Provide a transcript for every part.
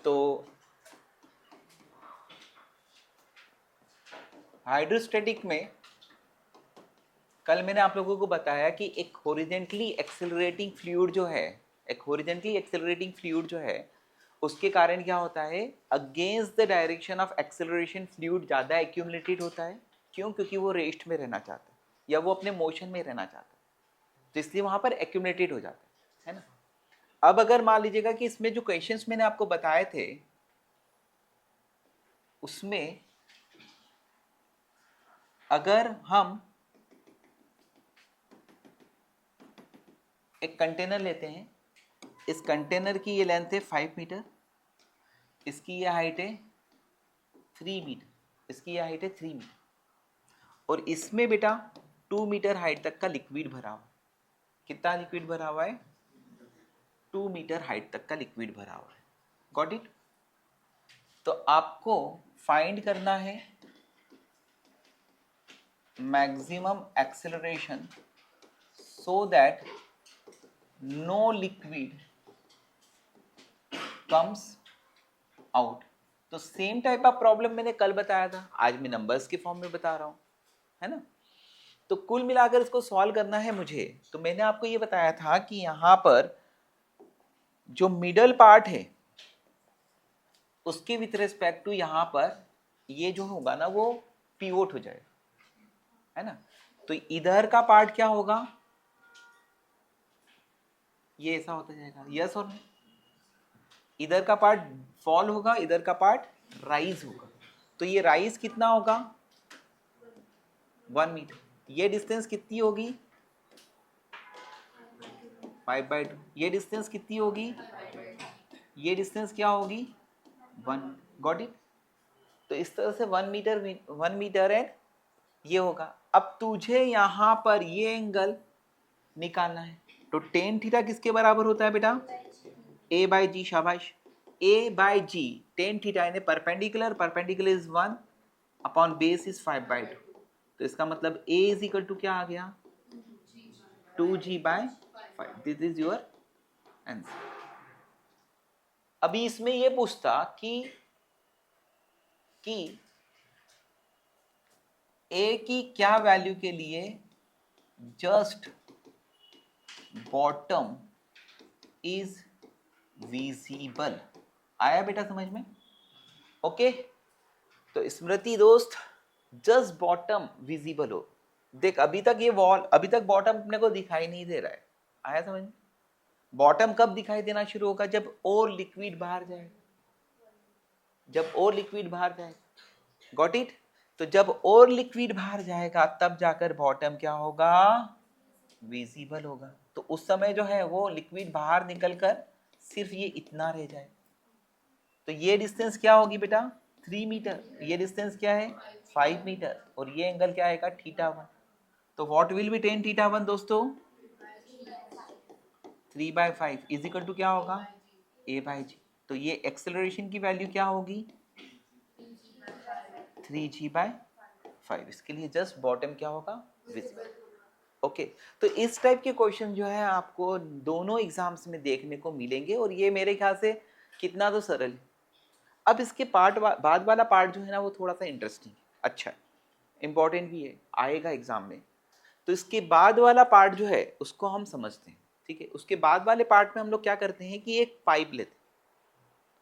तो हाइड्रोस्टैटिक में कल मैंने आप लोगों को बताया कि एक हॉरिजेंटली एक्सेलरेटिंग फ्लूइड जो है, एक हॉरिजेंटली एक्सेलरेटिंग फ्लूइड जो है, उसके कारण क्या होता है, against the direction of acceleration fluid ज़्यादा एक्यूमुलेटेड होता है। क्यों? क्योंकि वो रेस्ट में रहना चाहता है या वो अपने मोशन में रहना चाहता है, तो इसलिए वहाँ पर एक्यूमुलेटेड हो जाता है ना। अब अगर मान लीजिएगा कि इसमें जो क्वेश्चंस मैंने आपको बताए थे उसमें अगर हम एक कंटेनर लेते हैं, इस कंटेनर की ये लेंथ है 5 मीटर, इसकी ये हाइट है 3 मीटर, इसकी ये हाइट है 3 मीटर, और इसमें बेटा 2 मीटर हाइट तक का लिक्विड भरा हुआ है। कितना लिक्विड भरा हुआ है? 2 मीटर हाइट तक का लिक्विड भरा हुआ है। Got it? तो आपको फाइंड करना है maximum acceleration so that no liquid comes out. तो सेम टाइप ऑफ प्रॉब्लम मैंने कल बताया था, आज मैं नंबर्स के फॉर्म में बता रहा हूं, है ना। तो कुल मिलाकर इसको सॉल्व करना है मुझे। तो मैंने आपको ये बताया था कि यहां पर जो मिडल पार्ट है उसके विथ रेस्पेक्ट टू यहां पर ये जो होगा ना वो पिवोट हो जाएगा, है ना। तो इधर का पार्ट क्या होगा, ये ऐसा होता जाएगा, यस और नो। इधर का पार्ट फॉल होगा, इधर का पार्ट राइज होगा। तो ये राइज कितना होगा? 1 मीटर। ये डिस्टेंस कितनी होगी? 5/2। ये डिस्टेंस कितनी होगी? ये डिस्टेंस क्या होगी? 1। Got it? तो इस तरह से 1 मीटर एंड ये होगा। अब तुझे यहां पर ये एंगल निकालना है। तो टेन थीटा किसके बराबर होता है बेटा? A/G। शाबाश। A/G टेन थीटा यानी perpendicular, perpendicular is 1 upon base is 5/2। तो इसका मतलब A इज इक्वल टू क्या आ गया? 2G/5। This is your answer. अभी इसमें ये पूछता कि A की क्या वैल्यू के लिए जस्ट बॉटम इज विजिबल। आया बेटा समझ में? ओके। तो स्मृति दोस्त, जस्ट बॉटम विजिबल हो। देख अभी तक ये वॉल, अभी तक बॉटम अपने को दिखाई नहीं दे रहा है। आया समझ में? बॉटम कब दिखाई देना शुरू होगा? जब और लिक्विड बाहर जाएगा, जब और लिक्विड बाहर जाएगा। Got it? तो जब और लिक्विड बाहर जाएगा तब जाकर बॉटम क्या होगा? विजिबल होगा। तो उस समय जो है वो लिक्विड बाहर निकलकर सिर्फ ये इतना रह जाए। तो ये डिस्टेंस क्या होगी बेटा? 3 मीटर। ये डिस्टेंस क्या है? 5 मीटर। और ये एंगल क्या आएगा? θ1। तो व्हाट विल बी tan θ1 दोस्तों? 3/5 इज इक्वल टू क्या होगा? A/G। तो ये एक्सेलरेशन की वैल्यू क्या होगी? 3G/5। इसके लिए जस्ट बॉटम क्या होगा? विजिबल। ओके। तो इस टाइप के क्वेश्चन जो है आपको दोनों एग्जाम्स में देखने को मिलेंगे, और ये मेरे ख्याल से कितना तो सरल है। अब इसके बाद वाला पार्ट जो है ना वो थोड़ा सा इंटरेस्टिंग, अच्छा इंपॉर्टेंट भी है, आएगा एग्जाम में। तो इसके बाद वाला पार्ट जो है उसको हम समझते हैं, ठीक है। उसके बाद वाले पार्ट में हम लोग क्या करते हैं कि एक पाइप लेते हैं,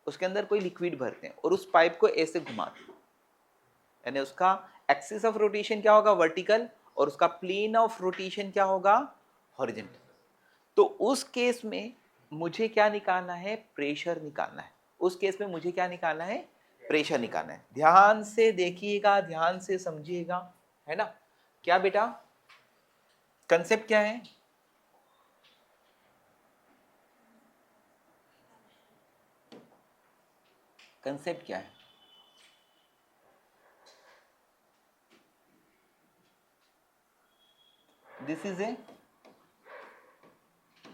उसके अंदर कोई लिक्विड भरते हैं और उस पाइप को ऐसे घुमाते हैं, यानी उसका एक्सिस ऑफ रोटेशन क्या होगा? वर्टिकल, और उसका प्लेन ऑफ रोटेशन क्या होगा? हॉरिजॉन्टल। तो उस केस में मुझे क्या निकालना है? प्रेशर निकालना है। उस केस में मुझे क्या निकालना है? प्रेशर निकालना है। ध्यान से देखिएगा, ध्यान से समझिएगा, है ना। क्या बेटा कंसेप्ट क्या है? कंसेप्ट क्या है? This is a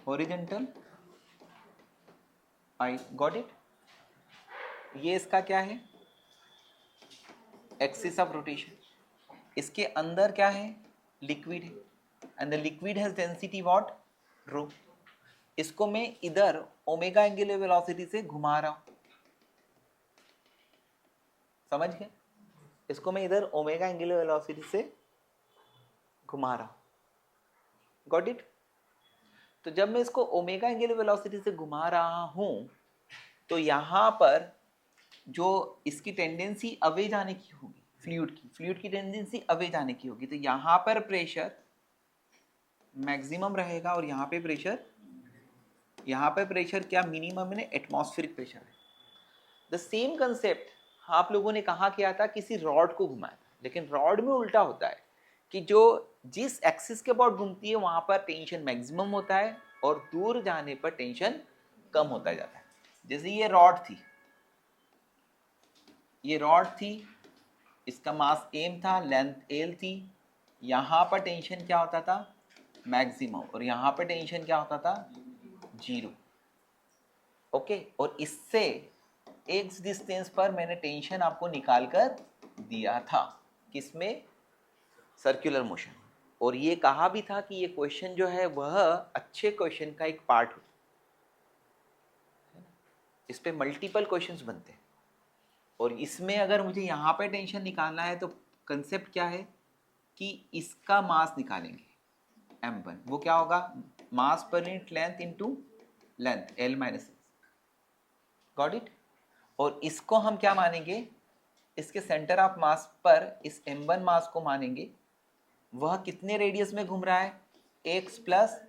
horizontal pipe. Got it? ये इसका क्या है? Axis of rotation. इसके अंदर क्या है? लिक्विड है, and the liquid has density what? Rho. इसको मैं इधर ओमेगा एंगुलर वेलोसिटी से घुमा रहा हूं, समझ गए? इसको मैं इधर ओमेगा एंगुलर वेलोसिटी से घुमा रहा हूं, गॉट इट? तो जब मैं इसको ओमेगा एंगुलर वेलोसिटी से घुमा रहा हूं तो यहां पर जो इसकी टेंडेंसी अवे जाने की होगी, फ्लूइड की टेंडेंसी अवे जाने की होगी, तो यहां पर प्रेशर मैक्सिमम रहेगा और यहाँ पे प्रेशर क्या मिनिमम है, एटमॉस्फेरिक प्रेशर है। द सेम कंसेप्ट आप लोगों ने कहा किया था, किसी रॉड को घुमाया था, लेकिन रॉड में उल्टा होता है कि जो जिस एक्सिस के अबाउट घूमती है वहां पर टेंशन मैक्सिमम होता है और दूर जाने पर टेंशन कम होता जाता है। जैसे ये रॉड थी, इसका मास m था, लेंथ l थी, यहाँ पर टेंशन क्या होता था, मैक्सिमम, और यहाँ पर टेंशन क्या होता था, 0। ओके, और इससे x डिस्टेंस पर मैंने टेंशन आपको निकाल कर दिया था, किसमें, सर्कुलर मोशन। और ये कहा भी था कि ये क्वेश्चन जो है वह अच्छे क्वेश्चन का एक पार्ट है, इस पे मल्टीपल क्वेश्चंस बनते हैं। और इसमें अगर मुझे यहाँ पे टेंशन निकालना है तो कंसेप्ट क्या है कि इसका मास निकालेंगे m1, वो क्या होगा, मास पर unit length into length l minus, got it? और इसको हम क्या मानेंगे, इसके सेंटर ऑफ मास पर इस m1 मास को मानेंगे, वह कितने रेडियस में घूम रहा है, x plus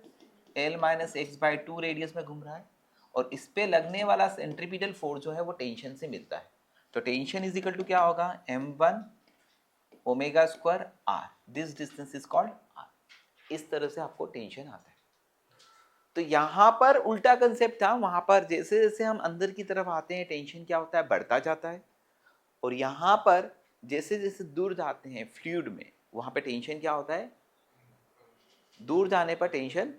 l minus x by 2 radius में घूम रहा है, और इस पे लगने वाला सेंट्रीपिटल फोर्स जो है वो टेंशन से मिलता है। तो टेंशन इज इक्वल टू क्या होगा, m1 omega square r, this distance is called r। इस तरह से आपको टेंशन आता है। तो यहाँ पर उल्टा कंसेप्ट था, वहां पर जैसे जैसे हम अंदर की तरफ आते हैं टेंशन क्या होता है, बढ़ता जाता है, और यहाँ पर जैसे जैसे दूर जाते हैं फ्लूइड में, वहां पे टेंशन क्या होता है, दूर जाने पर टेंशन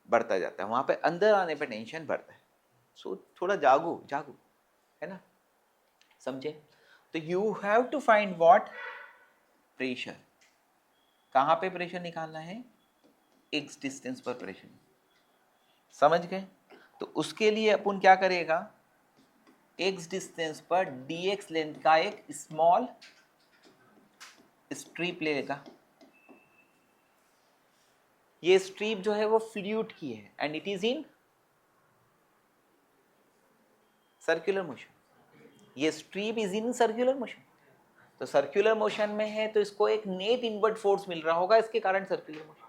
बढ़ता जाता है, वहां पे अंदर आने पर टेंशन बढ़ता है। सो थोड़ा जागो है ना, समझे? तो you have to find what, pressure. कहां पे प्रेशर निकालना है, एक्स डिस्टेंस पर प्रेशर, समझ गए? तो उसके लिए अपन क्या करेगा, एक्स डिस्टेंस पर dx लेंथ का एक स्मॉल स्ट्रिप लेगा। ये स्ट्रिप जो है वो फ्लूइड की है and it is in circular motion. ये strip is in circular motion, तो सर्कुलर मोशन में है तो इसको एक नेट इनवर्ट फोर्स मिल रहा होगा, इसके कारण circular motion,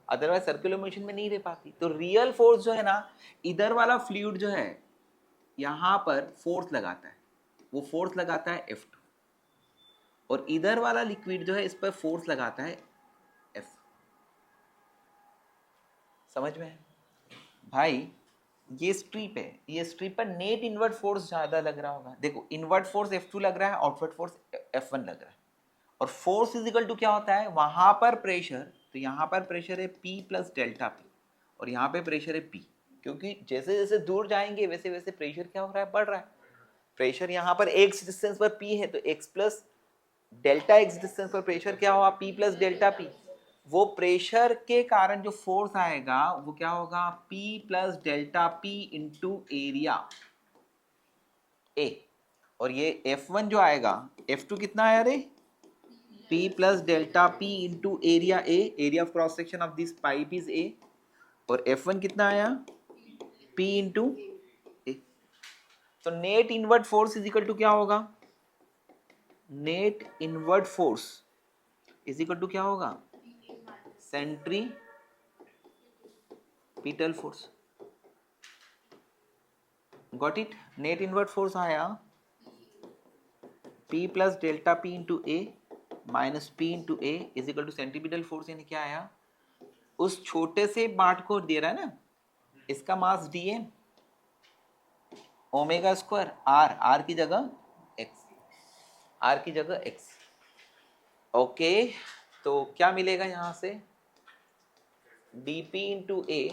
otherwise circular motion में नहीं रह पाती। तो रियल फोर्स जो है ना, इधर वाला फ्लूइड जो है यहां पर फोर्स लगाता है, वो फोर्स लगाता है F2, और इधर वाला लिक्विड जो है इस पर फोर्स लगाता है F। समझ में है भाई? ये स्ट्रिप है, ये स्ट्रिप पर नेट इनवर्ट फोर्स ज्यादा लग रहा होगा। देखो, इनवर्ट फोर्स F2 लग रहा है, आउटवर्ट फोर्स F1 लग रहा है, और फोर्स इज इक्वल टू क्या होता है, वहां पर प्रेशर, तो यहाँ पर प्रेशर है P प्लस डेल्टा P, और यहाँ पे प्रेशर है P, क्योंकि जैसे जैसे दूर जाएंगे वैसे वैसे प्रेशर क्या हो रहा है, बढ़ रहा है। प्रेशर यहाँ पर x डिस्टेंस पर P है, तो x plus delta x distance पर प्रेशर क्या होगा, P प्लस डेल्टा P। वो प्रेशर के कारण जो फोर्स आएगा वो क्या होगा, P plus delta P into area A। और ये F1 जो आएगा, F2 कितना आया रे, P plus delta P into area A, area of cross section of this pipe is A, और F1 कितना आया, P इंटू A। तो net inward force is equal to क्या होगा, net inward force is equal to क्या होगा, centripetal force, got it? Net inward force आया P plus delta P into A minus P into A is equal to centripetal force, यानी क्या आया, उस छोटे से पार्ट को दे रहा है ना, इसका मास dm, ओमेगा स्क्वायर r की जगह x। ओके, तो क्या मिलेगा यहाँ से, dp into a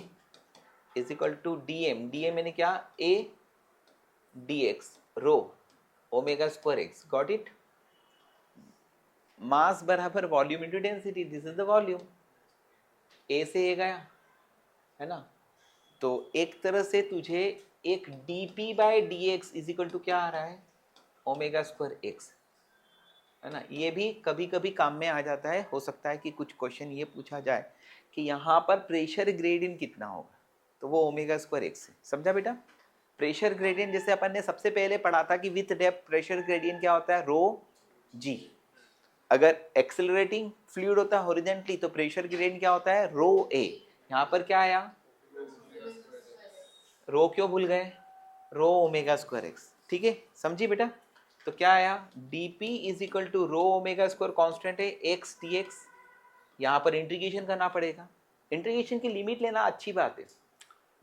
is equal to dm यानी क्या, a dx rho omega square x, got it? Mass बराबर volume into density, this is the volume, a से a गया है ना। तो एक तरह से तुझे एक dp by dx is equal to क्या आ रहा है, ओमेगा स्क्वायर x। है ना। ये भी कभी कभी काम में आ जाता है, हो सकता है कि कुछ क्वेश्चन ये पूछा जाए कि यहाँ पर प्रेशर ग्रेडियंट कितना होगा, तो वो ओमेगा स्क्वायर एक्स है। समझा बेटा। प्रेशर ग्रेडियंट जैसे अपन ने सबसे पहले पढ़ा था कि विथ डेप्थ प्रेशर ग्रेडियंट क्या होता है, रो जी। अगर एक्सेलरेटिंग फ्लूइड होता है हॉरिजॉन्टली तो प्रेशर ग्रेडियंट क्या होता है, रो ए। यहाँ पर क्या आया, रो क्यों भूल गए, रो ओमेगा स्क्वायर एक्स। ठीक है, समझी बेटा। तो क्या आया, dp is equal to rho omega square constant है एक्स डी एक्स। यहाँ पर इंटीग्रेशन करना पड़ेगा, इंटीग्रेशन की लिमिट लेना अच्छी बात है।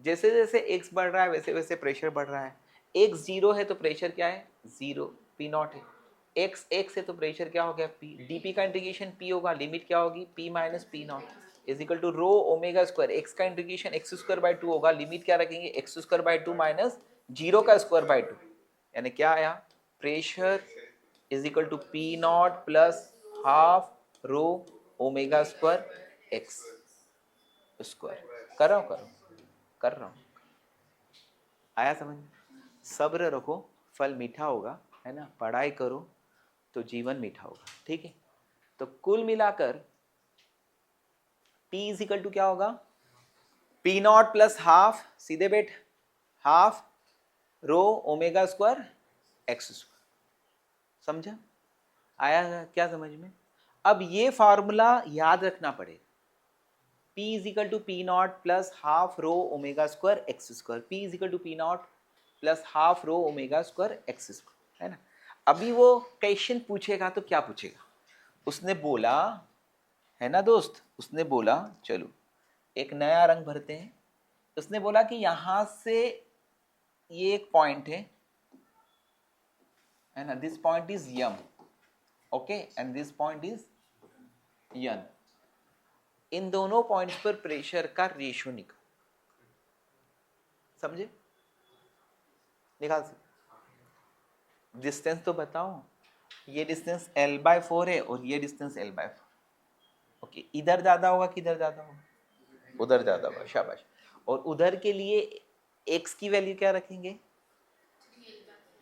जैसे जैसे x बढ़ रहा है वैसे वैसे प्रेशर बढ़ रहा है। x जीरो है तो प्रेशर क्या है, जीरो, पी नॉट है। x है तो प्रेशर क्या हो गया, p। dp का इंटीग्रेशन p होगा, लिमिट क्या होगी, p minus P naught is equal to rho omega square. X का integration x square by two होगा, लिमिट क्या रखेंगे, x square by two minus zero का स्क्वायर बाई टू। यानी क्या आया, pressure is equal to P not plus half rho omega square x square. कर रहा हूँ कर रहा हूँ, आया समझ। सब्र रखो, फल मीठा होगा, है ना। पढ़ाई करो तो जीवन मीठा होगा। ठीक है, तो कुल मिलाकर P इज इक्वल टू क्या होगा, पी नॉट प्लस हाफ, सीधे बेट, half rho omega square x square. समझा, आया क्या समझ में। अब ये फॉर्मूला याद रखना पड़ेगा, P is equal to P not plus half rho omega square x square. P is equal to P not plus half rho omega square x square, है ना। अभी वो क्वेश्चन पूछेगा तो क्या पूछेगा, उसने बोला, है ना दोस्त, उसने बोला चलो एक नया रंग भरते हैं। उसने बोला कि यहां से ये एक पॉइंट है ना, this point is M, okay, and this point is N. इन दोनों पॉइंट्स पर प्रेशर का रेशियो निकाल, समझे, निकाल सकते। डिस्टेंस तो बताओ, ये डिस्टेंस L बाय 4 है और ये डिस्टेंस L बाय 4। ओके, इधर ज्यादा होगा किधर ज्यादा होगा, उधर ज्यादा होगा, शाबाश। और उधर के लिए x की वैल्यू क्या रखेंगे,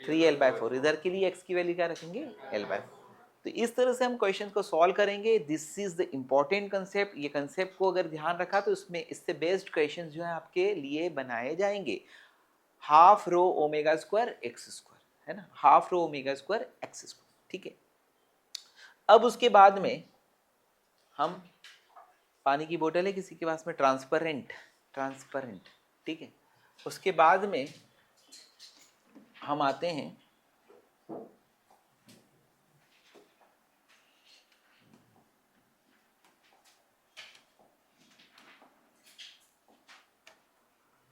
3L/4। इधर के लिए x की वैल्यू क्या रखेंगे, L/4। तो इस तरह से हम क्वेश्चन को सॉल्व करेंगे। This is the important concept. ये कंसेप्ट को अगर ध्यान रखा तो इसमें इससे बेस्ड क्वेश्चन जो है आपके लिए बनाए जाएंगे। Half rho omega square x square, है ना, half rho omega square x square. ठीक है, अब उसके बाद में हम, पानी की बोतल है किसी के पास में, ट्रांसपेरेंट, ट्रांसपेरेंट, ठीक है। उसके बाद में हम आते हैं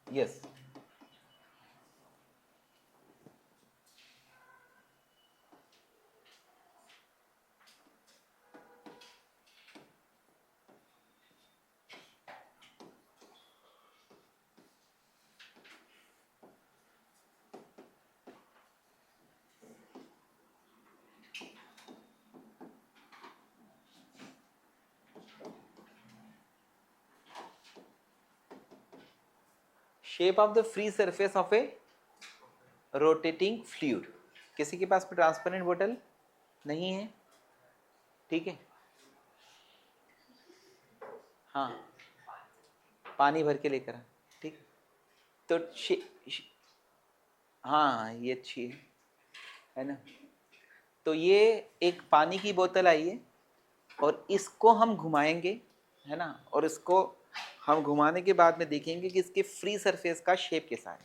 yes, shape of the free surface of A rotating fluid. किसी के पास में ट्रांसपेरेंट बोतल नहीं है, ठीक है, हाँ, पानी भर के लेकर आ, ठीक। तो हाँ ये अच्छी है ना। तो ये एक पानी की बोतल आई है और इसको हम घुमाएंगे, है ना, और इसको हम घुमाने के बाद में देखेंगे कि इसके फ्री सरफेस का शेप कैसा है।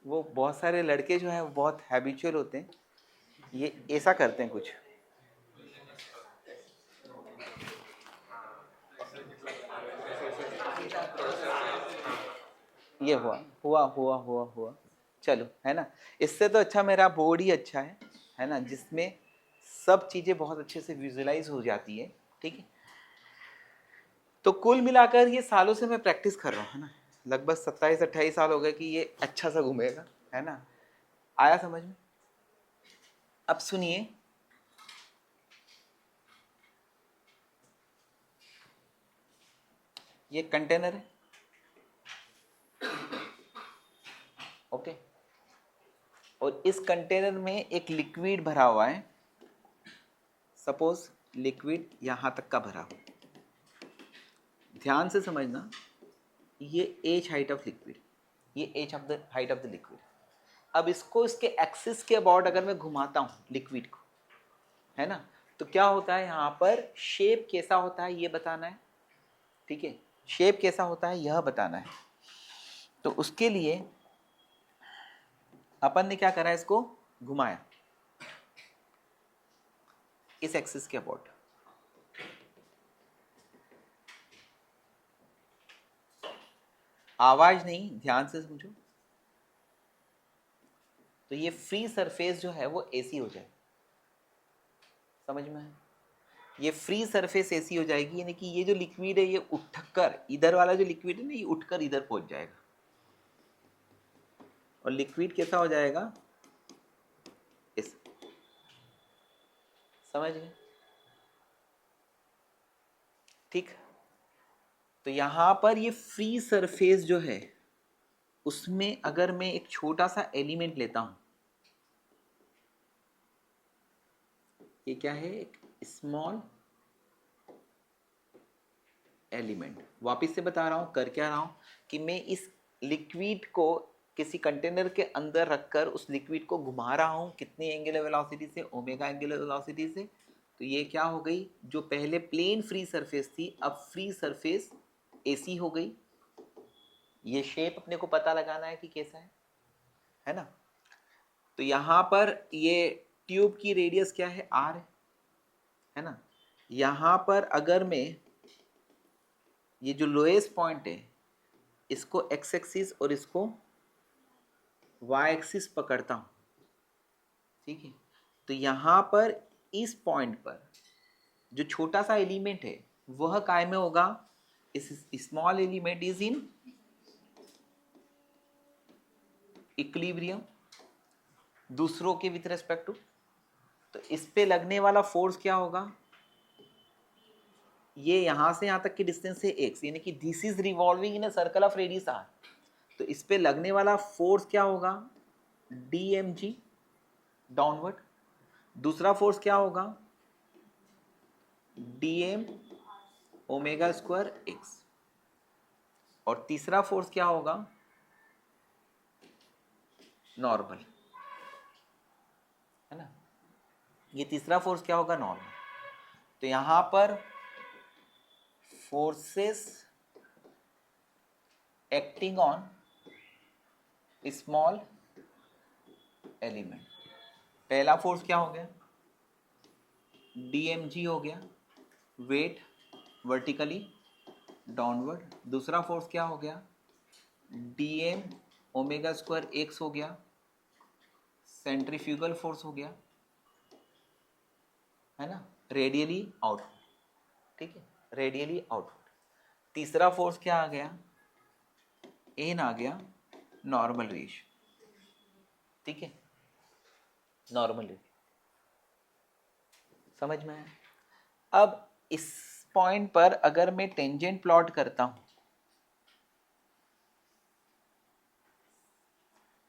वो बहुत सारे लड़के जो हैं वो बहुत हैबिचुअल होते हैं, ये ऐसा करते हैं कुछ। ये हुआ, चलो, है ना। इससे तो अच्छा मेरा बोर्ड ही अच्छा है ना, जिसमें सब चीज़ें बहुत अच्छे से विजुलाइज हो जाती है, ठीक है। तो कुल मिलाकर ये सालों से मैं प्रैक्टिस कर रहा हूँ, है ना, लगभग 27-28 साल हो गए कि ये अच्छा सा घूमेगा, है ना। आया समझ में। अब सुनिए, ये कंटेनर है, और इस कंटेनर में एक लिक्विड भरा हुआ है, सपोज लिक्विड यहाँ तक का भरा हुआ, ध्यान से समझना, ये एच हाइट ऑफ लिक्विड, ये H of the height of the liquid. अब इसको इसके एक्सिस के अबाउट अगर मैं घुमाता हूँ लिक्विड को, है ना, तो क्या होता है, यहाँ पर शेप कैसा होता है ये बताना है, ठीक है, शेप कैसा होता है यह बताना है। तो उसके लिए अपन ने क्या करा, इसको घुमाया इस एक्सिस के अबाउट। आवाज नहीं, ध्यान से समझो। तो ये फ्री सरफेस जो है वो एसी हो जाए, समझ में है, ये फ्री सरफेस एसी हो जाएगी, यानी कि ये जो लिक्विड है ये उठकर, इधर वाला जो लिक्विड है ना, ये उठकर इधर पहुंच जाएगा, और लिक्विड कैसा हो जाएगा, इस, समझ गए, ठीक। तो यहां पर ये फ्री सरफेस जो है उसमें अगर मैं एक छोटा सा एलिमेंट लेता हूं, ये क्या है, एक स्मॉल एलिमेंट, वापिस से बता रहा हूं, कर क्या रहा हूं कि मैं इस लिक्विड को किसी कंटेनर के अंदर रखकर उस लिक्विड को घुमा रहा हूं, कितनी एंगुलर वेलोसिटी से, ओमेगा एंगुलर वेलोसिटी से। तो ये क्या हो गई, जो पहले प्लेन फ्री सरफेस थी अब फ्री सरफेस एसी हो गई। ये शेप अपने को पता लगाना है कि कैसा है ना। तो यहां पर ये ट्यूब की रेडियस क्या है, आर है ना। यहां पर अगर मैं ये जो लोएस्ट पॉइंट है इसको एक्स एक्सिस और इसको वाई एक्सिस पकड़ता हूं, ठीक है। तो यहां पर इस पॉइंट पर जो छोटा सा एलिमेंट है वह काय में होगा, इस small element is in equilibrium दूसरों के विथ रेस्पेक्ट टू। तो इस पे लगने वाला फोर्स क्या होगा, ये यहां से यहां तक की डिस्टेंस है x, यानी कि this is revolving in a circle of radius r। तो इस पे लगने वाला फोर्स क्या होगा, dmg डाउनवर्ड। दूसरा फोर्स क्या होगा, dm ओमेगा स्क्वायर x। और तीसरा फोर्स क्या होगा, नॉर्मल, है ना। ये तीसरा फोर्स क्या होगा, नॉर्मल। तो यहां पर forces acting on small element, पहला फोर्स क्या हो गया, dmg हो गया, वेट वर्टिकली डाउनवर्ड। दूसरा फोर्स क्या हो गया, dm ओमेगा स्क्वायर x हो गया, सेंट्रीफ्यूगल फोर्स हो गया, है ना, रेडियली आउटवर्ड, ठीक है, रेडियली आउटवर्ड। तीसरा फोर्स क्या आ गया, एन आ गया, नॉर्मल रेशियो, ठीक है, नॉर्मल रेशियो, समझ में आया। अब इस पॉइंट पर अगर मैं टेंजेंट प्लॉट करता हूं,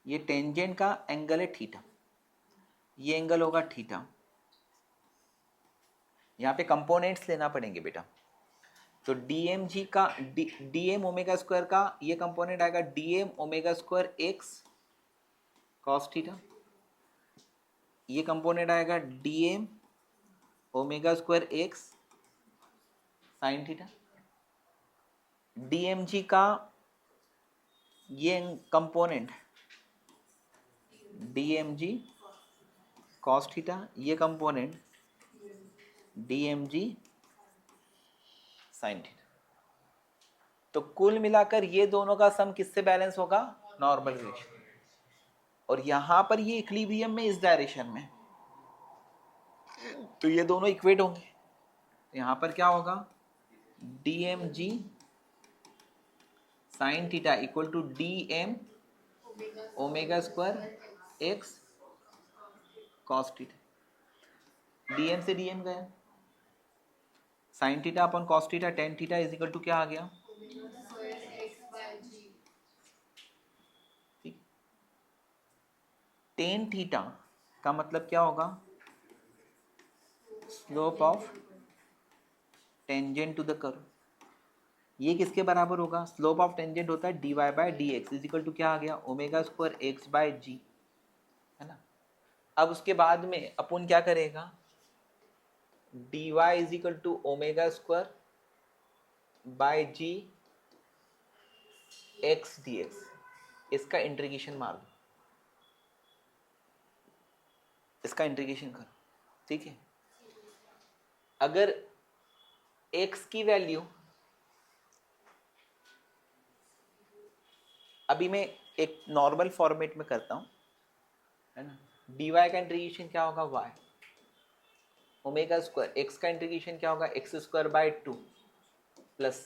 ये टेंजेंट का एंगल है थीटा, ये एंगल होगा थीटा। यहाँ पे कंपोनेंट्स लेना पड़ेंगे बेटा। तो डीएम जी का डीएम ओमेगा स्क्वायर का ये कंपोनेंट आएगा dm omega square x cos theta, ये कंपोनेंट आएगा dm omega square x sine theta. Dm g का ये component dm g cos theta, ये component dm g sine theta. तो कुल मिलाकर ये दोनों का सम किससे बैलेंस होगा, नॉर्मल रेशियो। और यहां पर ये इक्विलिब्रियम में इस डायरेक्शन में, तो ये दोनों इक्वेट होंगे। तो यहां पर क्या होगा, dm g sine theta equal to dm omega square x cos theta. Dm से डीएम गया, sine theta upon cos theta tan theta is equal to क्या आ गया, ठीक। टेन थीटा का मतलब क्या होगा? Slope of tangent to the curve. ये किसके बराबर होगा? स्लोप ऑफ टेंजेंट होता है dy by d x is equal to क्या आ गया? Omega square x by g, है ना। अब उसके बाद में अपन क्या करेगा? dy is equal to omega square by g x d x, इसका इंटीग्रेशन मार दो, इसका इंटीग्रेशन करो, ठीक है। अगर x की वैल्यू, अभी मैं एक नॉर्मल फॉर्मेट में करता हूं, है ना। dy का इंटीग्रेशन क्या होगा? y ओमेगा स्क्वायर, x का इंटीग्रेशन क्या होगा? एक्स स्क्वायर बाय 2 प्लस,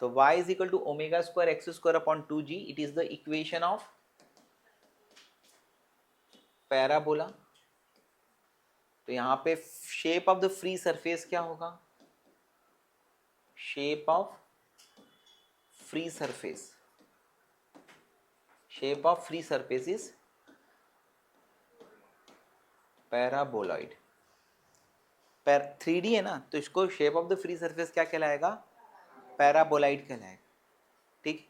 तो y is equal to omega square x square upon 2g, it is the equation of parabola. तो यहां पे shape of the free surface क्या होगा? Shape of free surface, shape of free surface is paraboloid. 3D है ना, तो इसको shape of the free surface क्या कहलाएगा? पैराबोलाइड कहलाएगा, ठीक।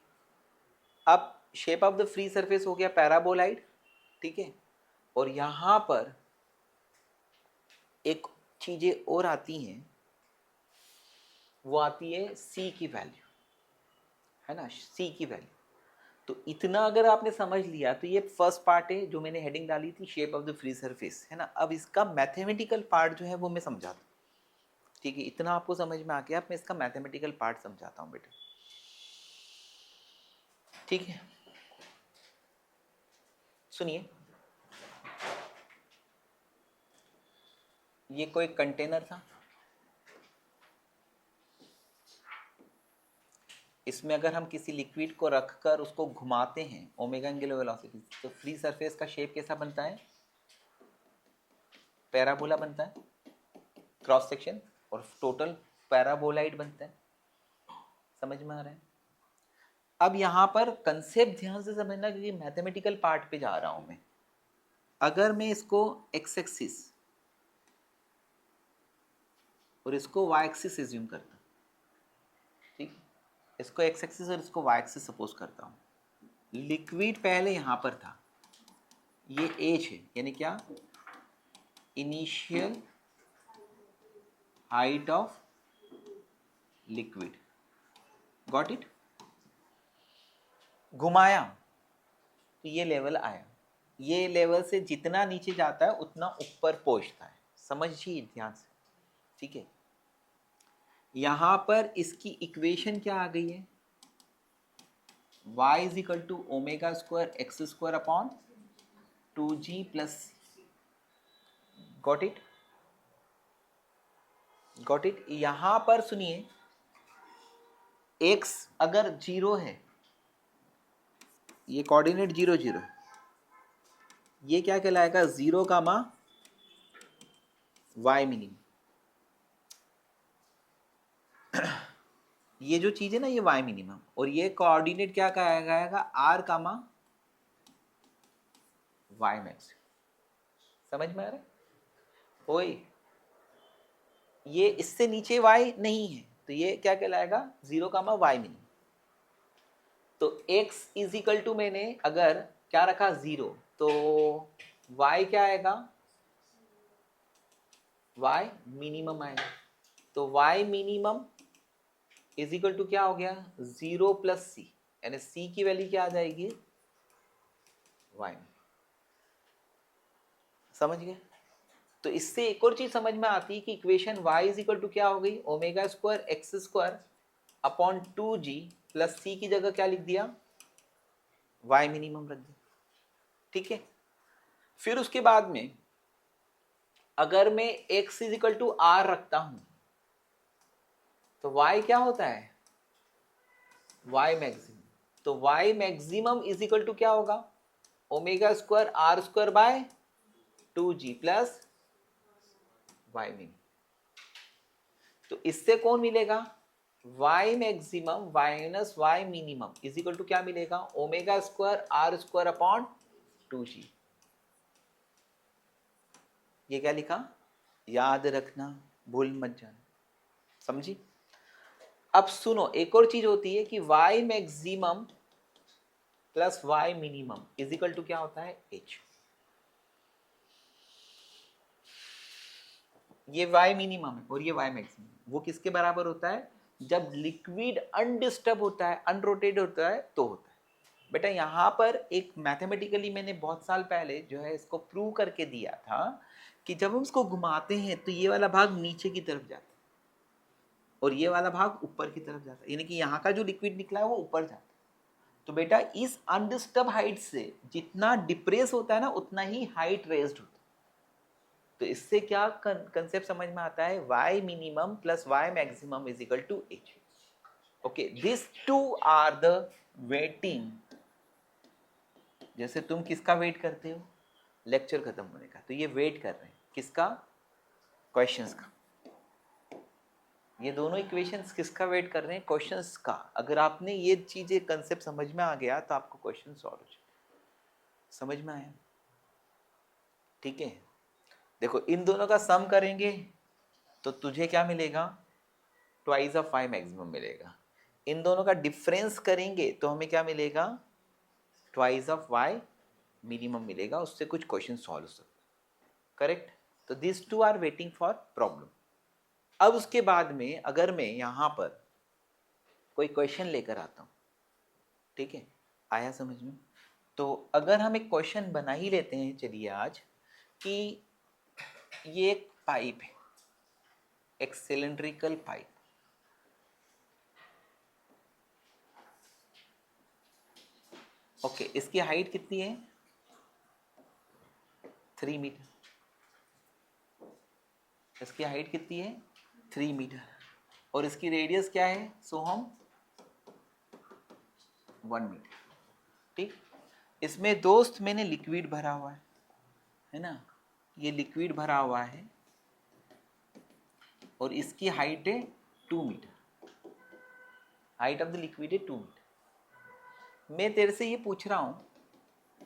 अब shape of the free surface हो गया पैराबोलाइड, ठीक है। और यहां पर एक चीजें और आती हैं, वो आती है सी की वैल्यू, है ना, सी की वैल्यू। तो इतना अगर आपने समझ लिया तो ये फर्स्ट पार्ट है जो मैंने हेडिंग डाली थी, shape of the free surface, है ना। अब इसका मैथमेटिकल पार्ट जो है वो मैं समझाता हूँ, ठीक है। इतना आपको समझ में आ गया, अब मैं इसका मैथमेटिकल पार्ट समझाता हूँ बेटा, ठीक है। सुनिए, ये कोई कंटेनर था, इसमें अगर हम किसी लिक्विड को रखकर उसको घुमाते हैं ओमेगा एंगुलर वेलोसिटी, तो फ्री सरफेस का शेप कैसा बनता है? पैराबोला बनता है, क्रॉस सेक्शन, और टोटल पैराबोलाइड बनता है। समझ में आ रहा है? अब यहां पर कंसेप्ट ध्यान से समझना, क्योंकि मैथमेटिकल पार्ट पे जा रहा हूं मैं। अगर मैं इसको एक्स एक्सिस और इसको वाई एक्सिस एज्यूम करता हूं, ठीक, इसको एक्स एक्सिस और इसको वाई एक्सिस सपोज करता हूं। लिक्विड पहले यहां पर था, ये एच है, यानी क्या? Initial height of liquid, got it. घुमाया तो ये लेवल आया, ये लेवल से जितना नीचे जाता है उतना ऊपर पहुंचता है, समझिए ध्यान से, ठीक है। यहां पर इसकी इक्वेशन क्या आ गई है? y is equal to omega square x square upon 2g plus, got it, got it. यहां पर सुनिए, x अगर 0 है, ये कोऑर्डिनेट 0 0, ये क्या कहलाएगा? 0 का मा y मिनिमम। ये जो चीज है ना, ये y मिनिमम, और ये कोऑर्डिनेट क्या कहेगा? r का मा y मैक्स। समझ में आ रहा है? ओए, ये इससे नीचे y नहीं है, तो ये क्या कहलाएगा? 0 का मा y मिनिमम। तो x इज इक्वल टू, मैंने अगर क्या रखा? 0, तो y क्या आएगा? y मिनिमम आएगा। तो y minimum is equal to क्या हो गया? 0 प्लस सी, यानी सी की वैल्यू क्या आ जाएगी? y। समझ गए? तो इससे एक और चीज समझ में आती है कि equation y is equal to क्या हो गई? Omega square x square upon 2g plus C की जगह क्या लिख दिया? y मिनिमम रख दिया, ठीक है। फिर उसके बाद में अगर मैं x is equal to r रखता हूं, तो y क्या होता है? y maximum. तो y maximum is equal to क्या होगा? Omega square r square by 2g plus y minimum. तो इससे कौन मिलेगा? y maximum minus y minimum is equal to क्या मिलेगा, omega square r square upon 2g। ये क्या लिखा, याद रखना, भूल मत जाना, समझी। अब सुनो, एक और चीज होती है कि y maximum plus y minimum is equal to क्या होता है, h। ये y मिनिमम है और ये y मैक्सिमम, वो किसके बराबर होता है, जब लिक्विड अनडिस्टर्ब होता है, अनरोटेट होता है तो होता है। बेटा यहाँ पर एक मैथमेटिकली मैंने बहुत साल पहले जो है इसको प्रूव करके दिया था कि जब हम इसको घुमाते हैं तो ये वाला भाग नीचे की तरफ जाता है और ये वाला भाग ऊपर की तरफ जाता है, यानी कि यहाँ का जो लिक्विड निकला है वो ऊपर जाता है। तो बेटा इस अनडिस्टर्ब हाइट से जितना डिप्रेस होता है ना उतना ही हाइट रेज्ड होता है। तो इससे क्या कंसेप्ट समझ में आता है, y minimum plus y maximum is equal to h। Okay, this two are the waiting. जैसे तुम किसका वेट करते हो, लेक्चर खत्म होने का, तो ये वेट कर रहे हैं किसका, क्वेश्चंस का। ये दोनों इक्वेशंस किसका वेट कर रहे हैं, क्वेश्चंस का। अगर आपने ये चीजें कंसेप्ट समझ में आ गया तो आपको क्वेश्चन सॉल्व हो जाए। समझ में आया, ठीक है। देखो इन दोनों का सम करेंगे तो तुझे क्या मिलेगा, ट्वाइस ऑफ y मैक्सिमम मिलेगा। इन दोनों का डिफरेंस करेंगे तो हमें क्या मिलेगा, ट्वाइस ऑफ y मिनिमम मिलेगा। उससे कुछ क्वेश्चन सॉल्व हो सकते, करेक्ट। तो this two are waiting for problem. अब उसके बाद में अगर मैं यहाँ पर कोई क्वेश्चन लेकर आता हूँ, ठीक है, आया समझ में। तो अगर हम एक क्वेश्चन बना ही लेते हैं, चलिए आज, कि ये एक पाइप है, एक सिलेंड्रिकल पाइप, ओके, इसकी हाइट कितनी है, 3 मीटर। इसकी हाइट कितनी है, 3 मीटर, और इसकी रेडियस क्या है, सो हम 1 मीटर, ठीक। इसमें दोस्त मैंने लिक्विड भरा हुआ है ना, ये लिक्विड भरा हुआ है और इसकी हाइट है 2 metre. Height of the liquid है 2 मीटर। मैं तेरे से ये पूछ रहा हूं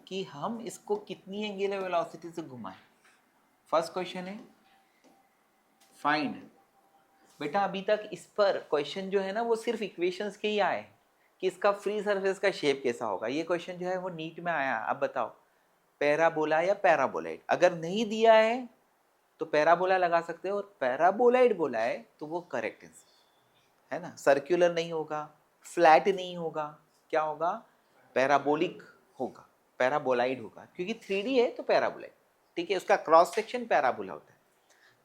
कि हम इसको कितनी एंगुलर वेलोसिटी से घुमाएं। फर्स्ट क्वेश्चन है फाइंड। बेटा अभी तक इस पर क्वेश्चन जो है ना वो सिर्फ इक्वेशंस के ही आए कि इसका फ्री सरफेस का शेप कैसा होगा। ये क्वेश्चन जो है वो नीट में आया। अब बताओ पैराबोला या पैराबोलाइड, अगर नहीं दिया है तो पैराबोला लगा सकते हो, और पैराबोलाइड बोला है तो वो करेक्ट आंसर है ना। सर्कुलर नहीं होगा, फ्लैट नहीं होगा, क्या होगा, पैराबोलिक होगा, पैराबोलाइड होगा, क्योंकि 3D है तो पैराबोलाइड, ठीक है, उसका क्रॉस सेक्शन पैराबोला होता है।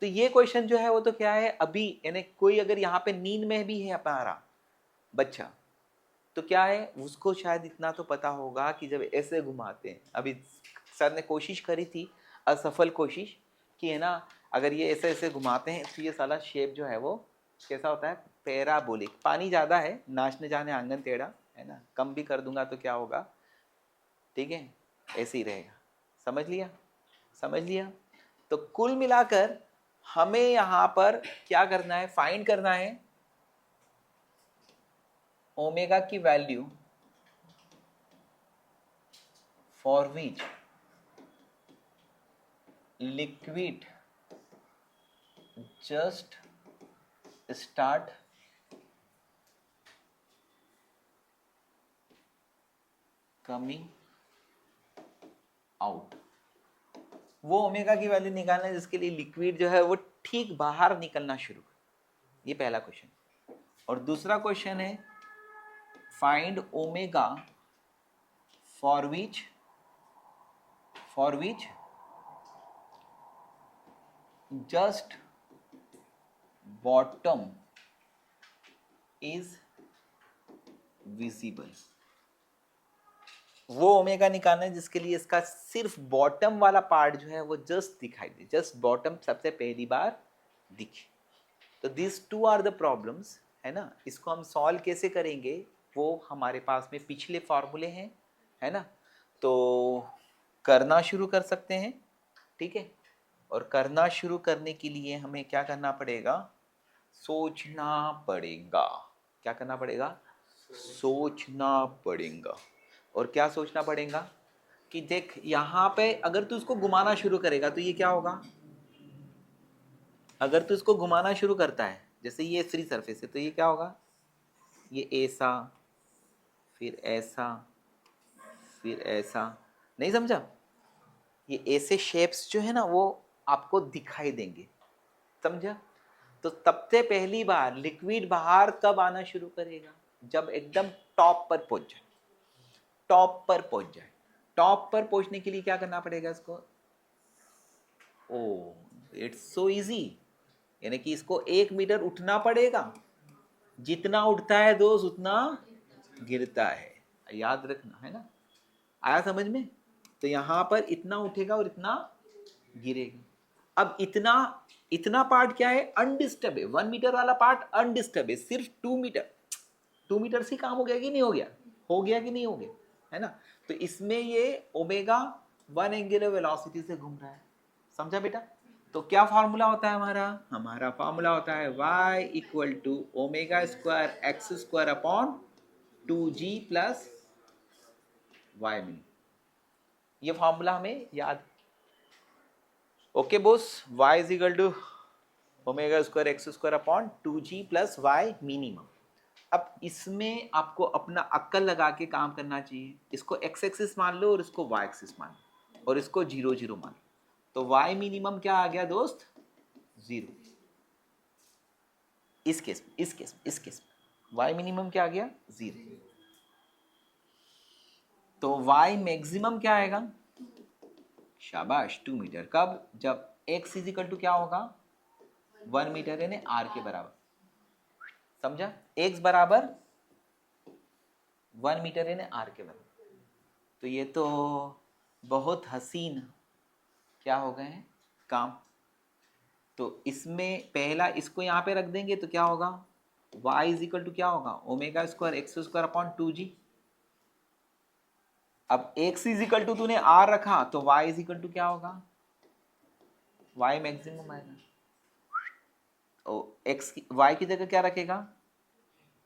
तो ये क्वेश्चन जो है वो तो क्या है, अभी यानी कोई अगर यहाँ पे नींद में भी है हमारा बच्चा तो क्या है, उसको शायद इतना तो पता होगा कि जब ऐसे घुमाते हैं, अभी सर ने कोशिश करी थी, असफल कोशिश कि है ना, अगर ये ऐसे ऐसे घुमाते हैं तो ये साला शेप जो है वो कैसा होता है, पैराबोलिक। पानी ज़्यादा है, नाचने जाने आंगन टेढ़ा, है ना, कम भी कर दूंगा तो क्या होगा, ठीक है, ऐसे ही रहेगा। समझ लिया, समझ लिया। तो कुल मिलाकर हमें यहाँ पर क्या करना है, फाइंड करना है ओमेगा की value for which liquid just start coming out. वो ओमेगा की वैल्यू निकालना है जिसके लिए लिक्विड जो है वो ठीक बाहर निकलना शुरू कर। ये पहला क्वेश्चन। और दूसरा क्वेश्चन है find omega for which just bottom is visible. वो ओमेगा निकालना है जिसके लिए इसका सिर्फ बॉटम वाला पार्ट जो है वो जस्ट दिखाई दे, जस्ट बॉटम सबसे पहली बार दिखे। तो this two are the problems, है ना। इसको हम सॉल्व कैसे करेंगे वो हमारे पास में पिछले फॉर्मूले हैं, है ना। तो करना शुरू कर सकते हैं, ठीक है। और करना शुरू करने के लिए हमें क्या करना पड़ेगा, सोचना पड़ेगा। क्या करना पड़ेगा? सोचना पड़ेगा। और क्या सोचना पड़ेगा कि देख यहाँ पे अगर तू इसको घुमाना शुरू करेगा तो ये क्या होगा? अगर तू इसको घुमाना शुरू करता है, जैसे ये फ्री सरफेस है, तो ये क्या होगा? ये ऐसा, फिर ऐसा, फिर ऐसा। नहीं समझा? ये ऐसे शेप्स जो है ना वो आपको दिखाई देंगे, समझा? तो सबसे पहली बार लिक्विड बाहर कब आना शुरू करेगा? जब एकदम टॉप पर पहुंच जाए। टॉप पर पहुंच जाए। टॉप पर पहुंचने के लिए क्या करना पड़ेगा इसको? ओ, इट्स सो इजी। यानी कि इसको 1 मीटर उठना पड़ेगा। जितना उठता है दोस्त उतना गिरता है, याद रखना, है ना? आया समझ में? तो यहां पर इतना उठेगा और इतना गिरेगा। अब इतना इतना पार्ट क्या है? अनडिस्टर्ब है। 1 मीटर वाला पार्ट अनडिस्टर्ब है, सिर्फ 2 मीटर। 2 मीटर से काम हो गया कि नहीं हो गया? हो गया कि नहीं हो गया? है ना? तो इसमें ये ओमेगा 1 एंगुलर वेलोसिटी से घूम रहा है। समझा बेटा? तो क्या फॉर्मूला होता है हमारा? हमारा फॉर्मूला होता है y equal to omega square x square upon 2g plus y mini. ये फॉर्मूला हमें याद। Okay boss, y is equal to omega square x square upon 2g plus y minimum. अब इसमें आपको अपना अक्ल लगा के काम करना चाहिए। इसको x एक्सिस मान लो और इसको y एक्सिस मान लो और इसको 0 0 मान लो। तो y मिनिमम क्या आ गया दोस्त? 0। इस केस में y मिनिमम क्या आ गया? 0। तो y मैक्सिमम क्या आएगा? शाबाश, 2 मीटर। कब? जब x इज इक्वल टू क्या होगा? 1 मीटर, यानी r के बराबर। समझा? x बराबर 1 मीटर यानी r के बराबर। तो ये तो बहुत हसीन क्या हो गए हैं काम। तो इसमें पहला इसको यहाँ पे रख देंगे तो क्या होगा? y इज इक्वल टू क्या होगा? Omega square x square upon 2g। अब x इज इक्वल टू तूने r रखा तो y इज इक्वल टू क्या होगा? y मैक्सिमम आएगा। x y की जगह क्या रखेगा?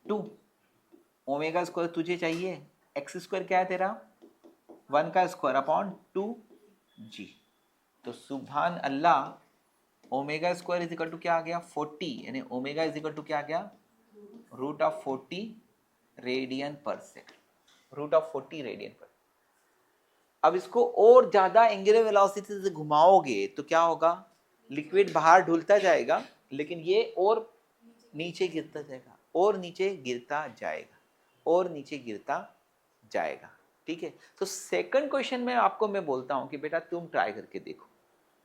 2। ओमेगा स्क्वायर तुझे चाहिए, एक्स स्क्वायर क्या है तेरा? 1 का स्क्वायर अपॉन 2g। तो सुभान अल्लाह, omega square is equal to क्या आ गया? 40, यानी ओमेगा इज इक्वल टू क्या आ गया? Root of 40 radian per second. Root of 40 radian पर। अब इसको और ज्यादा एंगुलर वेलोसिटी से घुमाओगे तो क्या होगा? लिक्विड बाहर ढुलता जाएगा, लेकिन ये और नीचे गिरता जाएगा, और नीचे गिरता जाएगा, और नीचे गिरता जाएगा। ठीक है? तो सेकंड क्वेश्चन में आपको मैं बोलता हूं कि बेटा तुम ट्राई करके देखो,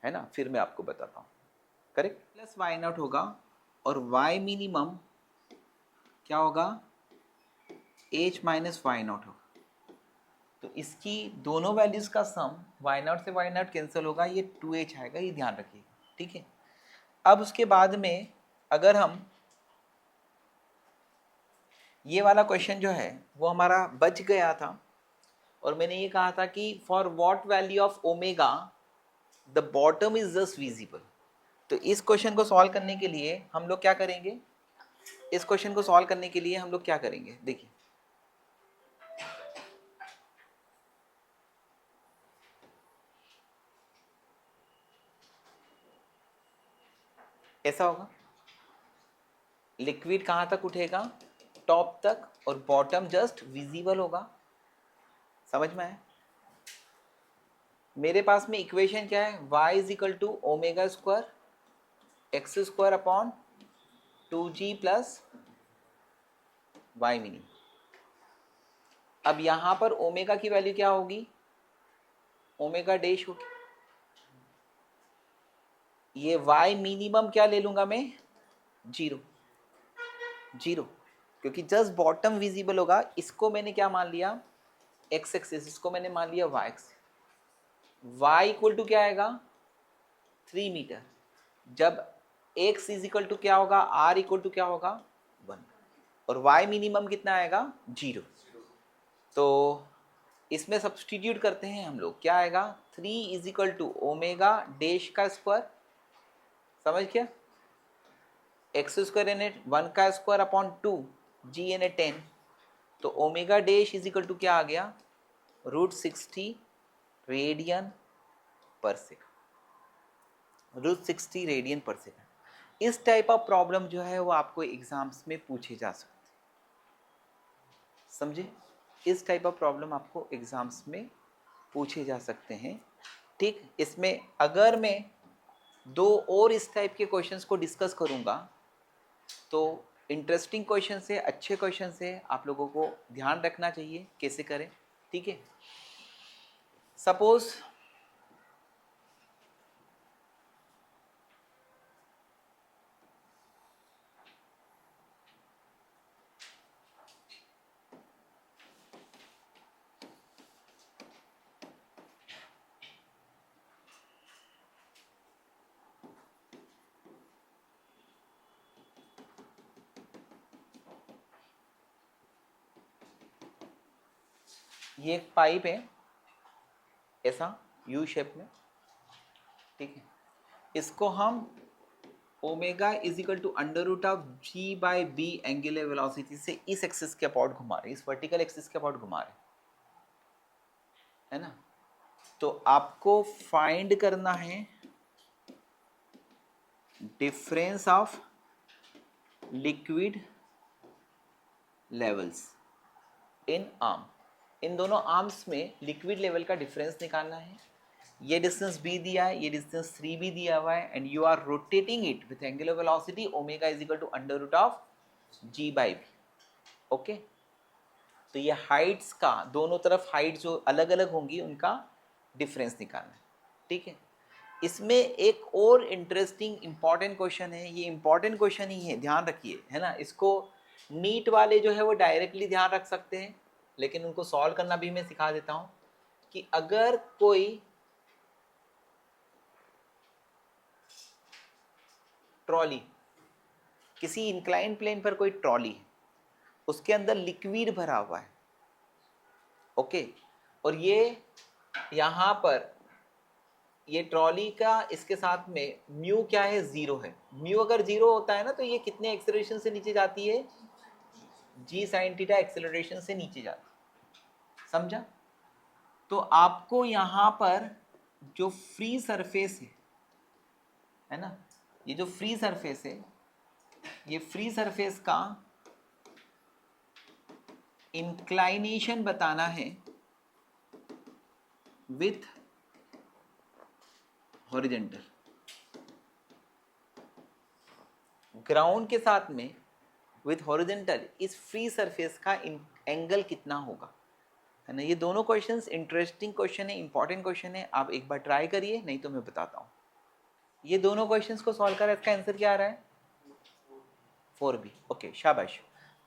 है ना? फिर मैं आपको बताता हूं। करेक्ट? प्लस वाई नॉट होगा और वाई मिनिमम क्या होगा? एच माइनस वाई नॉट होगा। तो इसकी दोनों वैल्यूज का सम वाई नॉट से वाई नॉट कैंसिल होगा, ये 2h आएगा, ये ध्यान रखिएगा। ठीक है? अब उसके बाद में अगर हम ये वाला क्वेश्चन जो है वो हमारा बच गया था, और मैंने ये कहा था कि for what value of omega the bottom is just visible. तो इस क्वेश्चन को सॉल्व करने के लिए हम लोग क्या करेंगे? इस क्वेश्चन को सॉल्व करने के लिए हम लोग क्या करेंगे? देखिए, ऐसा होगा, लिक्विड कहां तक उठेगा? टॉप तक, और बॉटम जस्ट विजिबल होगा। समझ में आया? मेरे पास में इक्वेशन क्या है? y is equal to omega square x square upon 2g plus y mini. अब यहां पर ओमेगा की वैल्यू क्या होगी? ओमेगा डैश होगी। ये y मिनिमम क्या ले लूंगा मैं? 0 0, क्योंकि जस्ट बॉटम विजिबल होगा। इसको मैंने क्या मान लिया? x axis. इसको मैंने मान लिया y axis. y equal to क्या आएगा? 3 मीटर। जब x इज इक्वल टू क्या होगा? r इक्वल टू क्या होगा? 1। और y मिनिमम कितना आएगा? 0। तो इसमें सब्सटीट्यूट करते हैं हम लोग, क्या आएगा? 3 is equal to omega dash का स्क्वायर, समझ क्या? एक्स स्क्वायर यानी 1 का स्क्वायर अपॉन 2 जी यानी 10, तो omega dash is equal to क्या आ गया, √60 radian per second, √60 radian per second. इस टाइप ऑफ प्रॉब्लम जो है वो आपको एग्जाम्स में पूछे जा सकते हैं, समझे? इस टाइप ऑफ प्रॉब्लम आपको एग्जाम्स में पूछे जा सकते हैं। ठीक, इसमें अगर मैं 2 और इस टाइप के क्वेश्चंस को डिस्कस करूंगा तो इंटरेस्टिंग क्वेश्चन है, अच्छे क्वेश्चन है, आप लोगों को ध्यान रखना चाहिए कैसे करें। ठीक है, सपोज ये एक पाइप है ऐसा यू शेप में, ठीक है, इसको हम omega is equal to √g/b angular velocity से इस एक्सिस के अबाउट घुमा रहे हैं, इस वर्टिकल एक्सिस के अबाउट घुमा रहे हैं, है ना। तो आपको फाइंड करना है difference of liquid levels in arm, इन दोनों आर्म्स में लिक्विड लेवल का डिफरेंस निकालना है। ये डिस्टेंस b दिया है, ये डिस्टेंस 3b दिया हुआ है, and you are rotating it with angular velocity omega is equal to √g/b। Okay, तो ये हाइट्स का, दोनों तरफ हाइट जो अलग अलग होंगी उनका डिफरेंस निकालना है। ठीक है, इसमें एक और इंटरेस्टिंग इंपॉर्टेंट क्वेश्चन है, ये इंपॉर्टेंट क्वेश्चन ही है, ध्यान रखिए, है ना। इसको नीट वाले जो है वो डायरेक्टली ध्यान रख सकते हैं, लेकिन उनको सॉल्व करना भी मैं सिखा देता हूं कि अगर कोई ट्रॉली, किसी इंक्लाइन प्लेन पर कोई ट्रॉली है, उसके अंदर लिक्विड भरा हुआ है, ओके, और ये यहाँ पर ये ट्रॉली का इसके साथ में म्यू क्या है, 0 है। म्यू अगर 0 होता है ना तो ये कितने एक्सेलरेशन से नीचे जाती है, g sin थीटा एक्सेलरेशन से नीचे जाती है, समझा। तो आपको यहाँ पर जो फ्री सरफेस है ना, ये जो फ्री सरफेस है, ये फ्री सरफेस का इंक्लाइनेशन बताना है विथ हॉरिजॉन्टल, ग्राउंड के साथ में विथ हॉरिजॉन्टल, इस फ्री सरफेस का एंगल कितना होगा, है ना। ये दोनों क्वेश्चंस इंटरेस्टिंग क्वेश्चन है, इंपॉर्टेंट क्वेश्चन है, आप एक बार ट्राई करिए, नहीं तो मैं बताता हूँ। ये दोनों क्वेश्चंस को सॉल्व करें, इसका आंसर क्या आ रहा है, 4b। ओके, शाबाश।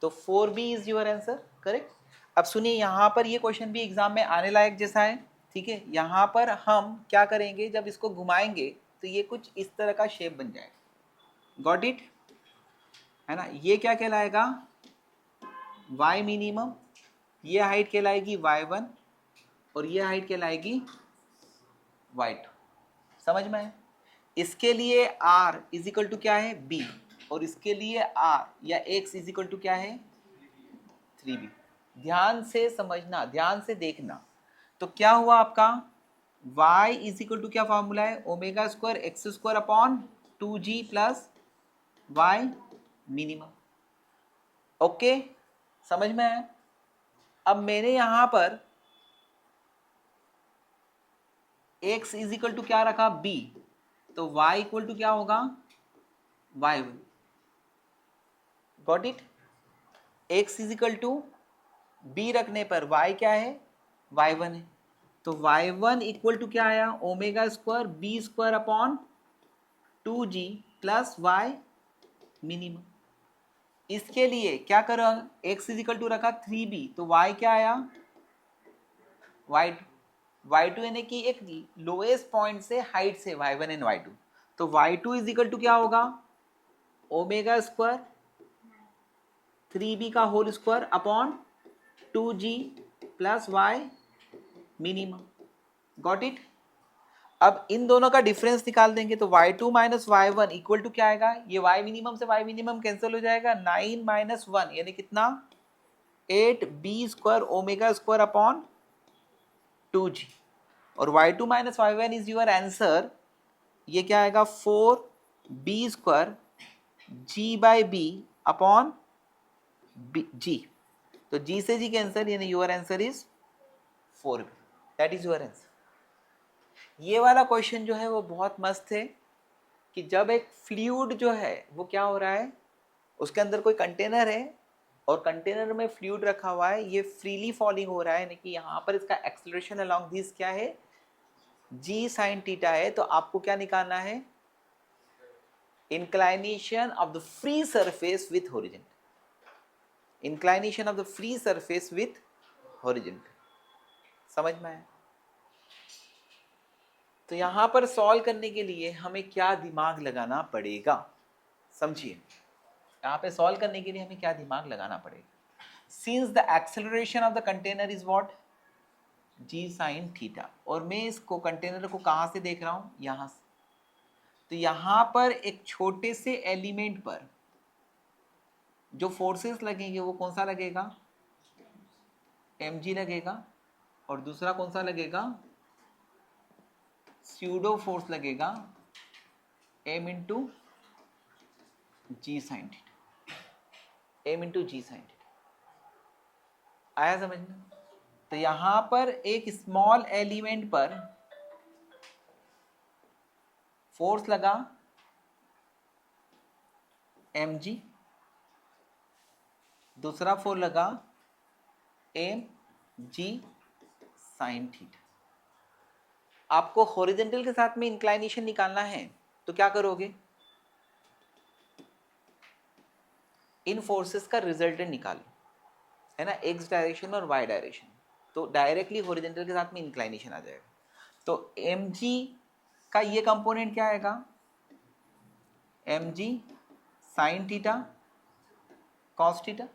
तो 4b is your answer, correct. अब सुनिए, यहाँ पर ये क्वेश्चन भी एग्जाम में आने लायक जैसा है, ठीक है। यहाँ पर हम क्या करेंगे, जब इसको घुमाएंगे तो ये कुछ इस तरह का शेप बन जाएगा, गॉट इट, है ना। ये क्या कहलाएगा, y मिनिमम, ये हाइट कहलाएगी y1 और ये हाइट कहलाएगी y2, समझ में है। इसके लिए r इज इक्वल टू क्या है, b, और इसके लिए r या x इज इक्वल टू क्या है, 3b। ध्यान से समझना, ध्यान से देखना। तो क्या हुआ आपका, y इज इक्वल टू क्या फॉर्मूला है, omega square x square upon 2g plus y minimum. Okay, समझ में आया। अब मैंने यहां पर x इज इक्वल टू क्या रखा, b, तो y इक्वल टू क्या होगा, y1, got it. x is equal to b रखने पर y क्या है, y1 है, तो y1 इक्वल टू क्या आया, omega square b square upon 2g plus y minimum. इसके लिए क्या करो, x इज इक्वल टू रखा 3b, तो y क्या आया, y2 यानी कि एक लोएस्ट पॉइंट से हाइट से y1 एंड y2, तो y2 इज इक्वल टू क्या होगा, ओमेगा स्क्वायर 3b का whole square upon 2g plus y minimum, got it. अब इन दोनों का डिफरेंस निकाल देंगे तो y2 minus y1 equal to क्या आएगा, ये y मिनिमम से y मिनिमम कैंसिल हो जाएगा, 9 माइनस 1 यानी कितना 8b square omega square upon 2g, और y2 minus y1 is your answer, ये क्या आएगा 4b square g by b upon g, तो g से g कैंसिल यानी your answer is 4b, that is your answer. ये वाला क्वेश्चन जो है वो बहुत मस्त है कि जब एक फ्लूइड जो है वो क्या हो रहा है, उसके अंदर कोई कंटेनर है और कंटेनर में फ्लूइड रखा हुआ है, ये फ्रीली फॉलिंग हो रहा है, यानी कि यहाँ पर इसका एक्सेलरेशन अलोंग दिस क्या है, जी साइन थीटा है। तो आपको क्या निकालना है, inclination of the free surface with horizontal, inclination of the free surface with horizontal, समझ में आया। तो यहां पर सॉल्व करने के लिए हमें क्या दिमाग लगाना पड़ेगा, समझिए, यहाँ पे सॉल्व करने के लिए हमें क्या दिमाग लगाना पड़ेगा। Since the acceleration of the container is what, g sine theta, और मैं इसको कंटेनर को कहाँ से देख रहा हूँ, यहाँ से, तो यहाँ पर एक छोटे से एलिमेंट पर जो फोर्सेस लगेंगे वो कौन सा लगेगा, mg लगेगा, और दूसरा कौन सा लगेगा, स्यूडो फोर्स लगेगा m इंटू जी साइन थीटा, m इंटू जी साइन थीटा, आया समझ में। तो यहां पर एक स्मॉल एलिमेंट पर फोर्स लगा mg, दूसरा फोर्स लगा mg साइन थीटा। आपको हॉरिजॉन्टल के साथ में इंक्लाइनेशन निकालना है तो क्या करोगे, इन फोर्सेस का रिजल्टेंट निकालो, है ना, एक्स डायरेक्शन और वाई डायरेक्शन, तो डायरेक्टली हॉरिजॉन्टल के साथ में इंक्लाइनेशन आ जाएगा। तो mg का ये कंपोनेंट क्या आएगा, mg sine theta cos theta,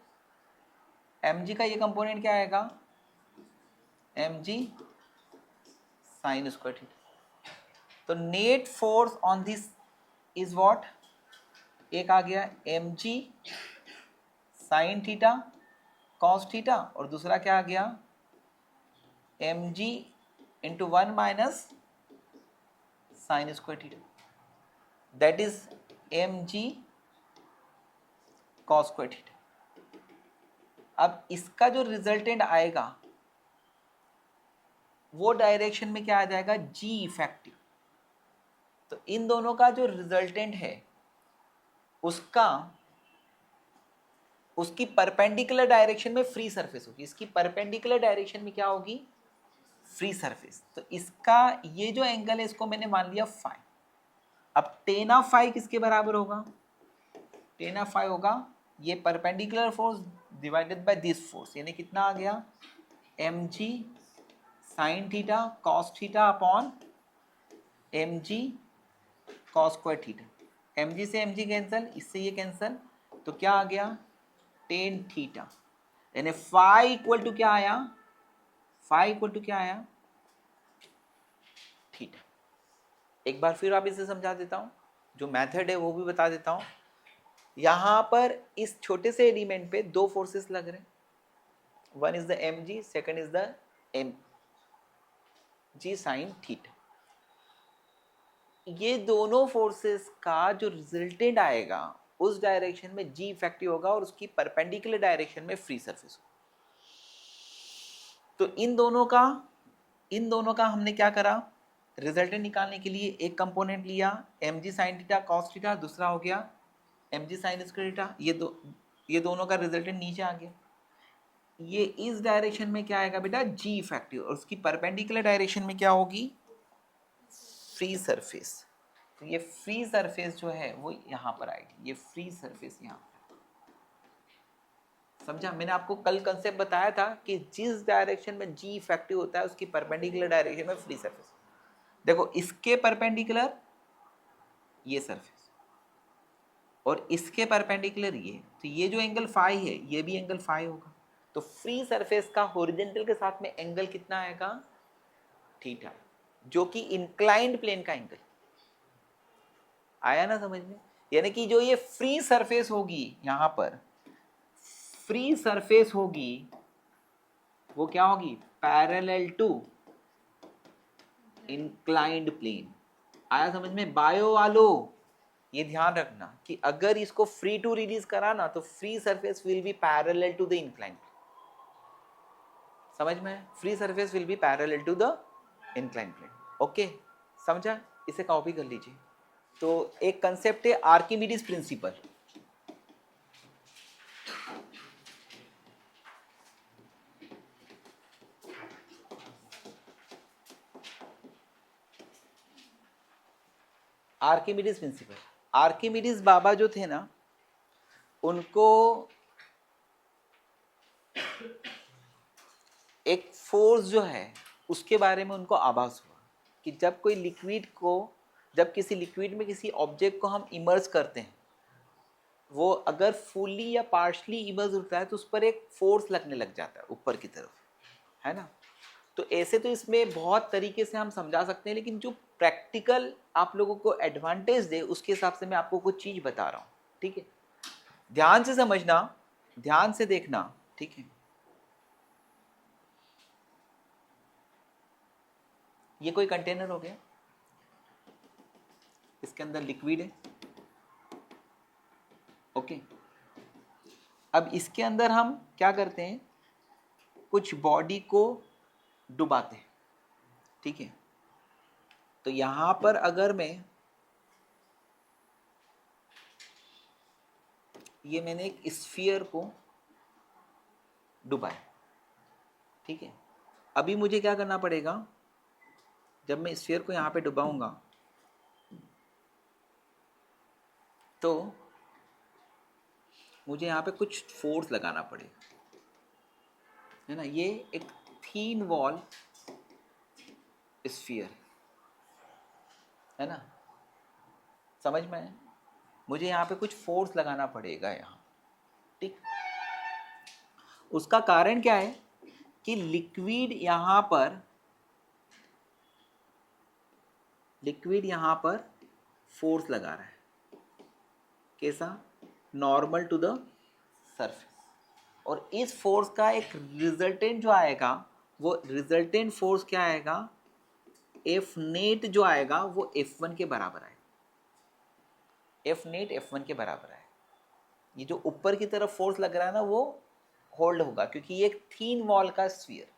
mg का ये कंपोनेंट क्या आएगा, mg साइन स्क्वायर थीटा। तो net force on this is what, एक आ गया mg sine theta cos theta, और दूसरा क्या आ गया mg into 1 minus sine square theta, that is mg cos square theta. अब इसका जो रिजल्टेंट आएगा वो डायरेक्शन में क्या आ जाएगा, जी इफेक्टिव। तो इन दोनों का जो रिजल्टेंट है उसकी परपेंडिकुलर डायरेक्शन में फ्री सरफेस होगी, इसकी परपेंडिकुलर डायरेक्शन में क्या होगी, फ्री सरफेस। तो इसका ये जो एंगल है इसको मैंने मान लिया फाई। अब टेन ऑफ फाई किसके बराबर होगा, टेन ऑफ फाई होगा ये perpendicular force divided by this force, यानी कितना आ गया, mg sine theta cos theta upon mg cos square theta. mg से mg कैंसिल, इससे ये कैंसिल, तो क्या आ गया टेन थीटा, यानी फाई इक्वल टू क्या आया, फाई इक्वल टू क्या आया, थीटा। एक बार फिर आप इसे समझा देता हूं, जो मेथड है वो भी बता देता हूं। यहां पर इस छोटे से एलिमेंट पे दो फोर्सेस लग रहे हैं, one is the mg, second is the mg sine theta. ये दोनों फोर्सेस का जो रिजल्टेंट आएगा उस डायरेक्शन में जी इफेक्टिव होगा और उसकी परपेंडिकुलर डायरेक्शन में फ्री सरफेस होगा। तो इन दोनों का हमने क्या करा, रिजल्टेंट निकालने के लिए एक कंपोनेंट लिया mg sine theta cos theta, दूसरा हो गया mg साइन स्क्वायर थीटा, ये दोनों का रिजल्टेंट नीचे आ गया। ये इस डायरेक्शन में क्या आएगा बेटा, जी इफेक्टिव, और उसकी परपेंडिकुलर डायरेक्शन में क्या होगी, फ्री सरफेस। तो ये फ्री सरफेस जो है वो यहाँ पर आएगी, ये फ्री सरफेस यहाँ पर, समझा। मैंने आपको कल कंसेप्ट बताया था कि जिस डायरेक्शन में जी इफेक्टिव होता है उसकी परपेंडिकुलर डायरेक्शन में फ्री सरफेस। देखो इसके परपेंडिकुलर ये सरफेस और इसके परपेंडिकुलर ये, तो ये जो एंगल फाई है ये भी एंगल फाई होगा। तो फ्री सरफेस का हॉरिजॉन्टल के साथ में एंगल कितना आएगा, थीटा। जो कि इंक्लाइंड प्लेन का एंगल। आया ना समझ में? यानी कि जो ये फ्री सरफेस होगी, यहां पर फ्री सरफेस होगी, वो क्या होगी? Parallel to inclined plane. आया समझ में? बायो वालों ये ध्यान रखना कि अगर इसको फ्री टू रिलीज करा ना तो free surface will be parallel to the inclined. समझ में? Free surface will be parallel to the inclined plane. Okay, समझा? इसे कॉपी कर लीजिए। तो एक कंसेप्ट है Archimedes principle. Archimedes principle, Archimedes बाबा जो थे ना, उनको एक फोर्स जो है उसके बारे में उनको आभास हुआ कि जब कोई लिक्विड को, जब किसी लिक्विड में किसी ऑब्जेक्ट को हम इमर्ज करते हैं, वो अगर फुल्ली या पार्शली इमर्ज होता है तो उस पर एक फोर्स लगने लग जाता है ऊपर की तरफ, है ना? तो ऐसे तो इसमें बहुत तरीके से हम समझा सकते हैं, लेकिन जो प्रैक्टिकल आप लोगों को एडवांटेज दे उसके हिसाब से मैं आपको कुछ चीज़ बता रहा हूँ। ठीक है, ध्यान से समझना, ध्यान से देखना। ठीक है, ये कोई कंटेनर हो गया, इसके अंदर लिक्विड है। ओके, अब इसके अंदर हम क्या करते हैं, कुछ बॉडी को डुबाते हैं। ठीक है, तो यहां पर अगर मैं, ये मैंने एक स्फीयर को डुबाया। ठीक है, अभी मुझे क्या करना पड़ेगा, जब मैं स्फीयर को यहां पे डुबाऊंगा तो मुझे यहाँ पे कुछ फोर्स लगाना पड़ेगा, है ना? ये एक थीन वॉल स्फीयर है ना, समझ में है? मुझे यहाँ पे कुछ फोर्स लगाना पड़ेगा यहाँ। ठीक, उसका कारण क्या है कि लिक्विड यहाँ पर फोर्स लगा रहा है। कैसा? Normal to the surface. और इस फोर्स का एक रिजल्टेंट जो आएगा, वो रिजल्टेंट फोर्स क्या आएगा? एफ नेट जो आएगा वो F1 के बराबर आएगा। एफ नेट F1 के बराबर आएगा। ये जो ऊपर की तरफ फोर्स लग रहा है ना, वो होल्ड होगा क्योंकि ये एक थीन वॉल का स्फीयर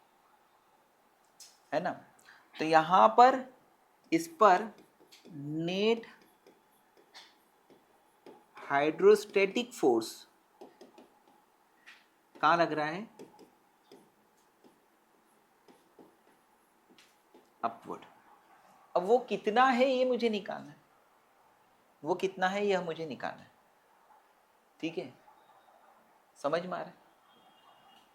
है ना। तो यहां पर इस पर नेट हाइड्रोस्टैटिक फोर्स कहाँ लग रहा है? अपवर्ड। अब वो कितना है ये मुझे निकालना है, वो कितना है यह मुझे निकालना है। ठीक है, समझ में आ रहा है?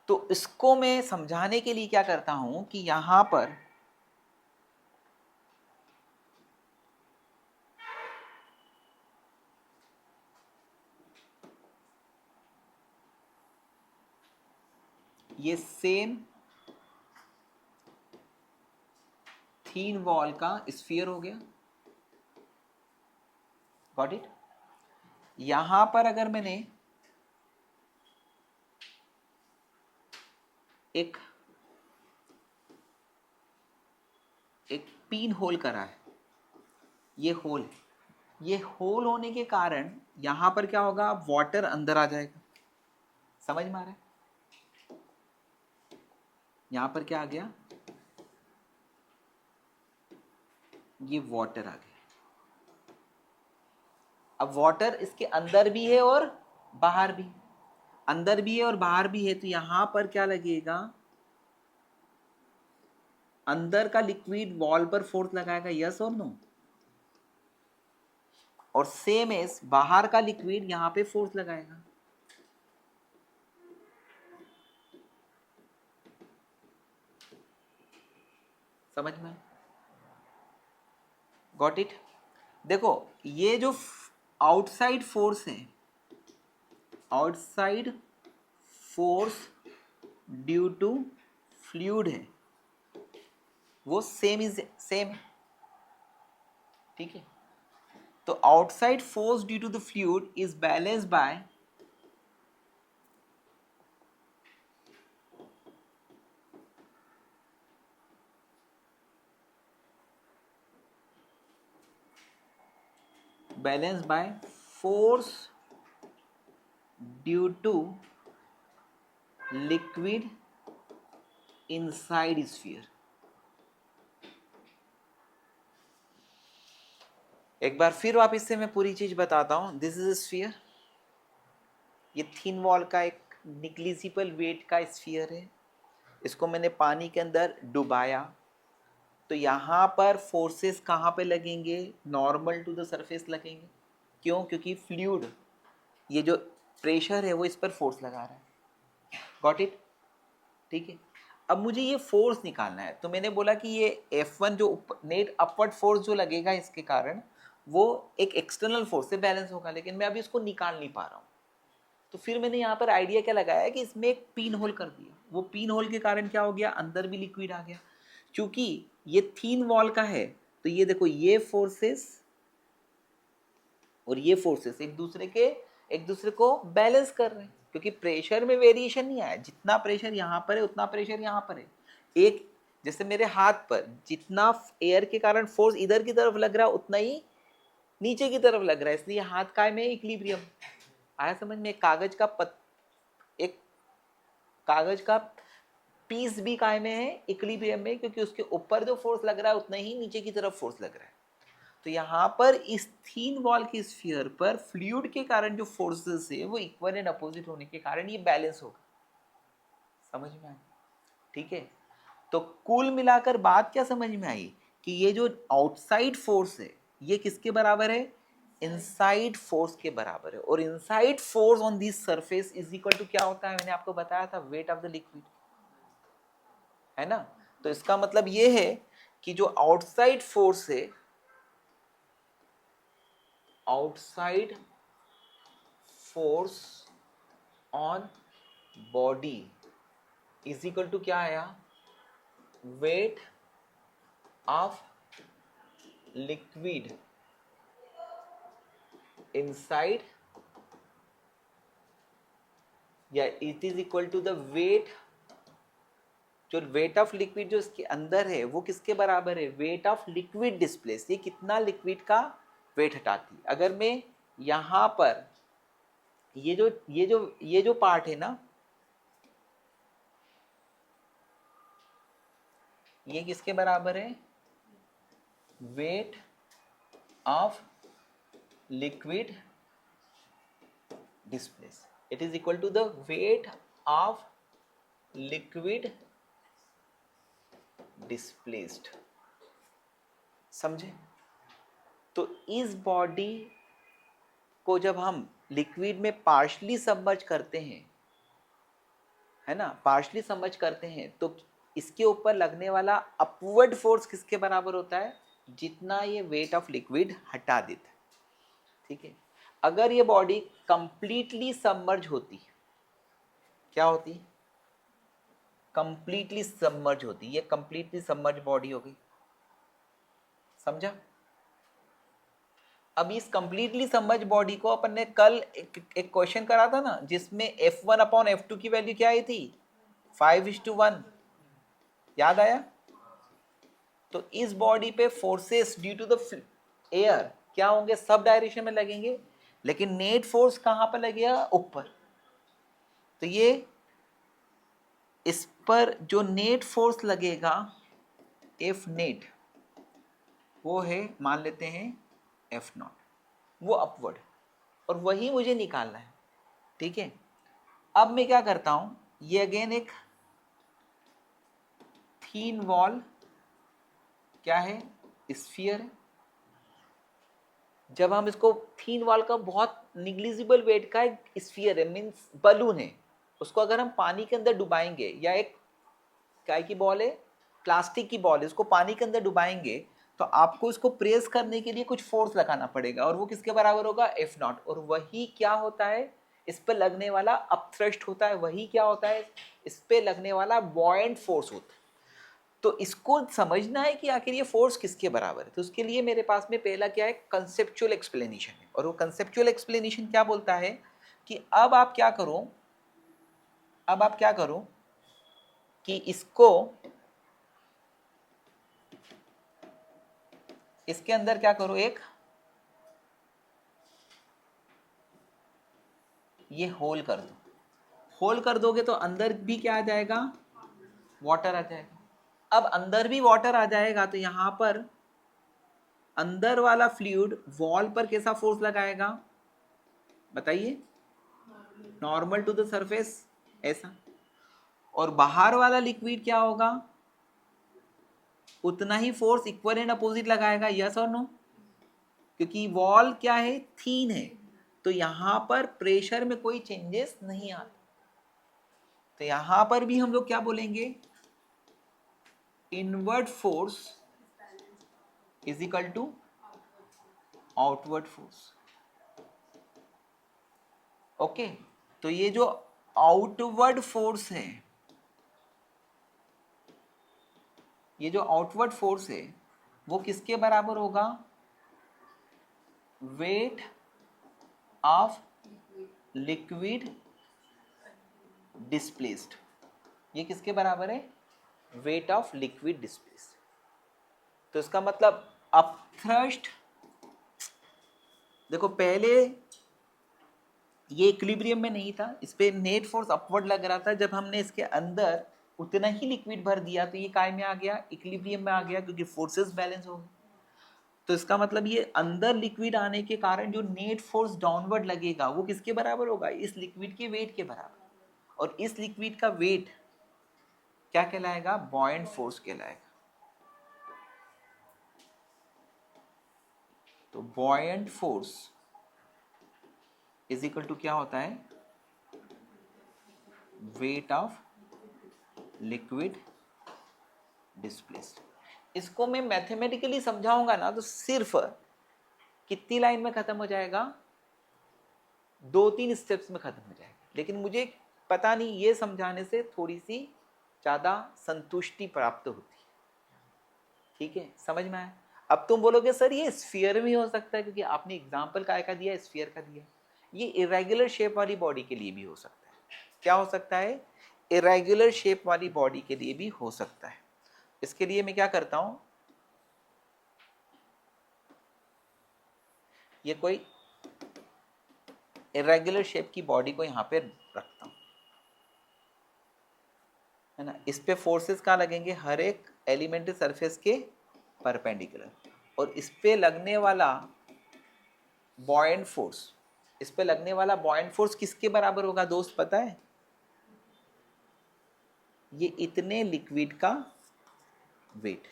तो इसको मैं समझाने के लिए क्या करता हूं कि यहां पर ये सेम थीन वॉल का स्फीयर हो गया। Got it? यहां पर अगर मैंने एक पिन होल करा है, ये होल होने के कारण यहां पर क्या होगा? वाटर अंदर आ जाएगा। समझ में आ रहा है? यहां पर क्या आ गया? ये वाटर आ गया। अब वाटर इसके अंदर भी है और बाहर भी, अंदर भी है और बाहर भी है, तो यहां पर क्या लगेगा? अंदर का लिक्विड वॉल पर फोर्स लगाएगा, यस और नो? और सेम एज बाहर का लिक्विड यहां पे फोर्स लगाएगा। समझ में? Got it? देखो, ये जो आउटसाइड फोर्स है, outside force due to fluid है, वो सेम है। ठीक है, तो outside force due to the fluid is balanced by force due to liquid inside sphere. एक बार फिर वापस से मैं पूरी चीज बताता हूं. दिस इज स्फीयर, ये थिन वॉल का एक निग्लिजिबल वेट का स्फीयर है. इसको मैंने पानी के अंदर डुबाया, तो यहाँ पर फोर्सेस कहाँ पे लगेंगे? नॉर्मल टू द सरफेस लगेंगे. क्यों? क्योंकि फ्लूइड, ये जो प्रेशर है वो इस पर फोर्स लगा रहा है. Got it? ठीक है. अब मुझे ये फोर्स निकालना है, तो मैंने बोला कि ये F1 जो नेट अपवर्ड फोर्स जो लगेगा इसके कारण, वो एक एक्सटर्नल फोर्स से बैलेंस होगा, लेकिन मैं अभी इसको निकाल नहीं पा रहा हूँ. तो फिर मैंने यहाँ पर आइडिया क्या लगाया कि इसमें एक पिन होल कर दिया. वो पिन होल के कारण क्या हो गया? अंदर भी लिक्विड आ गया. क्योंकि ये थिन वॉल का है, तो ये देखो, ये फोर्सेस और ये फोर्सेस एक दूसरे को बैलेंस कर रहे हैं, क्योंकि प्रेशर में वेरिएशन नहीं आया. जितना प्रेशर यहाँ पर है उतना प्रेशर यहाँ पर है. एक जैसे मेरे हाथ पर जितना एयर के कारण फोर्स इधर की तरफ लग रहा है उतना ही नीचे की तरफ लग रहा है, इसलिए हाथ काय में इक्विलिब्रियम. आया समझ में? एक कागज का पीस भी काय में है? इक्विलिब्रियम में, क्योंकि उसके ऊपर जो फोर्स लग रहा है उतना ही नीचे की तरफ फोर्स लग रहा है. तो यहाँ पर इस थीन वॉल की स्फीयर पर फ्लूइड के कारण जो फोर्सेस है वो इक्वल एंड अपोजिट होने के कारण ये बैलेंस होगा. समझ में आया? ठीक है. तो कुल मिलाकर बात क्या समझ में आई कि ये जो आउटसाइड फोर्स है ये किसके बराबर है? इनसाइड फोर्स के बराबर है. और inside force on this surface is equal to क्या होता है? मैंने आपको बताया था, वेट ऑफ द लिक्विड, है ना. तो इसका मतलब ये है कि जो आउटसाइड फोर्स है, outside force on body is equal to क्या आया? वेट ऑफ लिक्विड इनसाइड, या it is equal to the weight, जो वेट ऑफ लिक्विड जो इसके अंदर है वो किसके बराबर है? Weight of liquid displace. ये कितना लिक्विड का वेट हटाती. अगर मैं यहां पर ये जो पार्ट है ना, ये किसके बराबर है? Weight of liquid displace. It is equal to the weight of liquid displaced. समझे? तो इस बॉडी को जब हम लिक्विड में पार्शली सबमर्ज करते हैं, है ना, पार्शली सबमर्ज करते हैं, तो इसके ऊपर लगने वाला अपवर्ड फोर्स किसके बराबर होता है? जितना ये वेट ऑफ लिक्विड हटा देता है. ठीक है. अगर ये बॉडी कंप्लीटली सबमर्ज होती, क्या होती? कंप्लीटली सबमर्ज होती. ये कंप्लीटली सबमर्ज बॉडी हो गई. समझा? अब इस कंप्लीटली सबमर्ज बॉडी को अपन ने कल एक क्वेश्चन करा था ना, जिसमें F1 अपॉन F2 की वैल्यू क्या आई थी? 5:1. याद आया? तो इस बॉडी पे forces due to the air क्या होंगे? सब डायरेक्शन में लगेंगे, लेकिन नेट फोर्स कहां पर लगेगा? ऊपर. तो ये इस पर जो नेट फोर्स लगेगा, एफ नेट, वो है, मान लेते हैं F0, वो अपवर्ड, और वही मुझे निकालना है. ठीक है. अब मैं क्या करता हूं, ये अगेन एक थीन वॉल क्या है? स्फीयर है. जब हम इसको, थीन वॉल का बहुत निग्लिजिबल वेट का एक स्फीयर है, मीन्स बलून है, उसको अगर हम पानी के अंदर डुबाएंगे, या एक क्या की बॉल है? प्लास्टिक की बॉल है, उसको पानी के अंदर डुबाएंगे, तो आपको इसको प्रेस करने के लिए कुछ फोर्स लगाना पड़ेगा, और वो किसके बराबर होगा? F0. और वही क्या होता है? इस पे लगने वाला अपथ्रस्ट होता है. वही क्या होता है? इस पे लगने वाला बॉयंट फोर्स होता है. तो इसको समझना है कि आखिर ये फोर्स किसके बराबर है। तो उसके लिए मेरे पास में पहला क्या है, कंसेप्चुअल एक्सप्लेनेशन है। और वो कंसेप्चुअल एक्सप्लेनेशन क्या बोलता है कि अब आप क्या करो कि इसके अंदर क्या करो, एक ये होल कर दो। होल कर दोगे तो अंदर भी क्या आ जाएगा, वाटर आ जाएगा। अब अंदर भी वाटर आ जाएगा तो यहां पर अंदर वाला फ्लूइड वॉल पर कैसा फोर्स लगाएगा बताइए, नॉर्मल टू द सरफेस, ऐसा। और बाहर वाला लिक्विड क्या होगा, उतना ही फोर्स इक्वल एंड अपोजिट लगाएगा, यस और नो। क्योंकि वॉल क्या है, थीन है, तो यहां पर प्रेशर में कोई चेंजेस नहीं आता। तो यहां पर भी हम लोग क्या बोलेंगे, inward force is equal to outward force. Okay, तो ये जो आउटवर्ड फोर्स है, ये जो आउटवर्ड फोर्स है वो किसके बराबर होगा, वेट ऑफ लिक्विड डिस्प्लेस्ड। ये किसके बराबर है, वेट ऑफ लिक्विड डिस्प्लेस्ड। तो इसका मतलब अपथ्रस्ट, देखो पहले ये इक्विलिब्रियम में नहीं था, इस पे नेट फोर्स अपवर्ड लग रहा था। जब हमने इसके अंदर उतना ही लिक्विड भर दिया तो ये काय में आ गया, इक्विलिब्रियम में आ गया, क्योंकि फोर्सेस बैलेंस हो गए। तो इसका मतलब ये अंदर लिक्विड आने के कारण जो नेट फोर्स डाउनवर्ड लगेगा वो किसके बराबर होगा, इस लिक्विड के वेट के बराबर। और इस लिक्विड का वेट क्या कहलाएगा, बॉयंट फोर्स कहलाएगा। तो buoyant force is equal to क्या होता है, वेट ऑफ लिक्विड डिस्प्लेस्ड। इसको मैं मैथमेटिकली समझाऊंगा ना तो सिर्फ कितनी लाइन में खत्म हो जाएगा, 2-3 स्टेप्स में खत्म हो जाएगा। लेकिन मुझे पता नहीं, ये समझाने से थोड़ी सी ज्यादा संतुष्टि प्राप्त होती है। ठीक है, समझ में आया। अब तुम बोलोगे सर ये स्फीयर में हो सकता है, क्योंकि आपने एग्जाम्पल काय का दिया, स्फीयर का दिया। ये इरेगुलर शेप वाली बॉडी के लिए भी हो सकता है। क्या हो सकता है, इरेगुलर शेप वाली बॉडी के लिए भी हो सकता है। इसके लिए मैं क्या करता हूं, ये कोई इरेगुलर शेप की बॉडी को यहां पे रखता हूं, है ना। इस पे फोर्सेस कहाँ लगेंगे, हर एक एलिमेंट्री सरफेस के परपेंडिकुलर। और इस पे लगने वाला बॉयंट फोर्स, इस पे लगने वाला बॉयंट फोर्स किसके बराबर होगा दोस्त पता है, ये इतने लिक्विड का वेट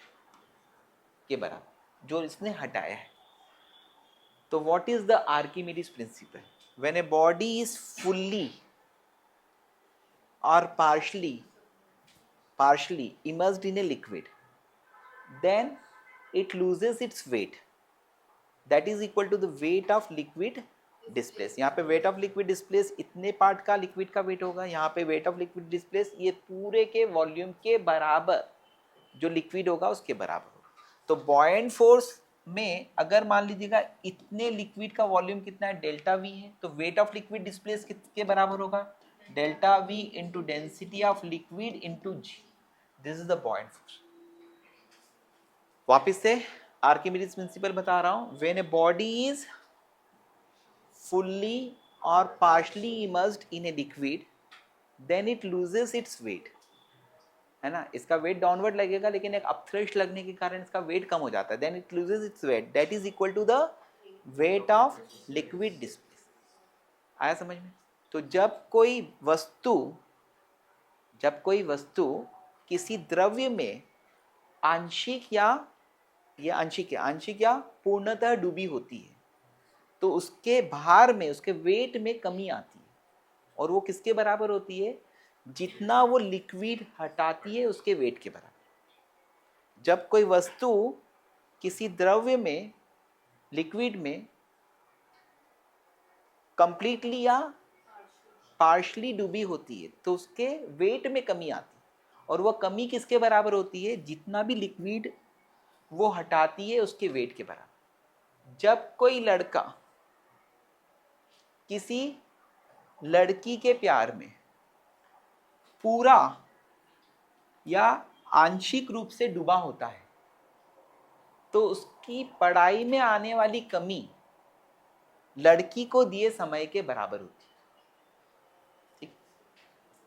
के बराबर जो इसने हटाया है। तो what is the Archimedes principal, when a body is fully or partially immersed in a liquid, then it loses its weight, that is equal to the weight of liquid displaced। यहाँ पे weight of liquid displaced इतने part का liquid का wait होगा, यहाँ पे weight of liquid displaced ये पूरे के वॉल्यूम के बराबर जो लिक्विड होगा उसके बराबर होगा। तो बॉयंट फोर्स में अगर मान लीजिएगा इतने लिक्विड का वॉल्यूम कितना है, डेल्टा वी है, तो वेट ऑफ लिक्विड डिस्प्लेस किसके बराबर होगा, delta V into density of liquid into g. This is the buoyant force. वापिस से आर्किमिडीज प्रिंसिपल बता रहा हूं, when a body is fully और partially immersed in a liquid then it loses its weight, है ना। इसका वेट डाउनवर्ड लगेगा, लेकिन एक अपथ्रस्ट लगने के कारण इसका वेट कम हो जाता है, then it loses its weight, that is equal to the weight of liquid displace. आया समझ में। तो जब कोई वस्तु किसी द्रव्य में आंशिक या पूर्णतः डूबी होती है तो उसके भार में, उसके वेट में कमी आती है। और वो किसके बराबर होती है, जितना वो लिक्विड हटाती है उसके वेट के बराबर। जब कोई वस्तु किसी द्रव्य में, लिक्विड में कंप्लीटली या पार्शली डूबी होती है तो उसके वेट में कमी आती है। और वो कमी किसके बराबर होती है? जितना भी लिक्विड वो हटाती है उसके वेट के बराबर। जब कोई लड़का किसी लड़की के प्यार में पूरा या आंशिक रूप से डूबा होता है तो उसकी पढ़ाई में आने वाली कमी लड़की को दिए समय के बराबर होती है।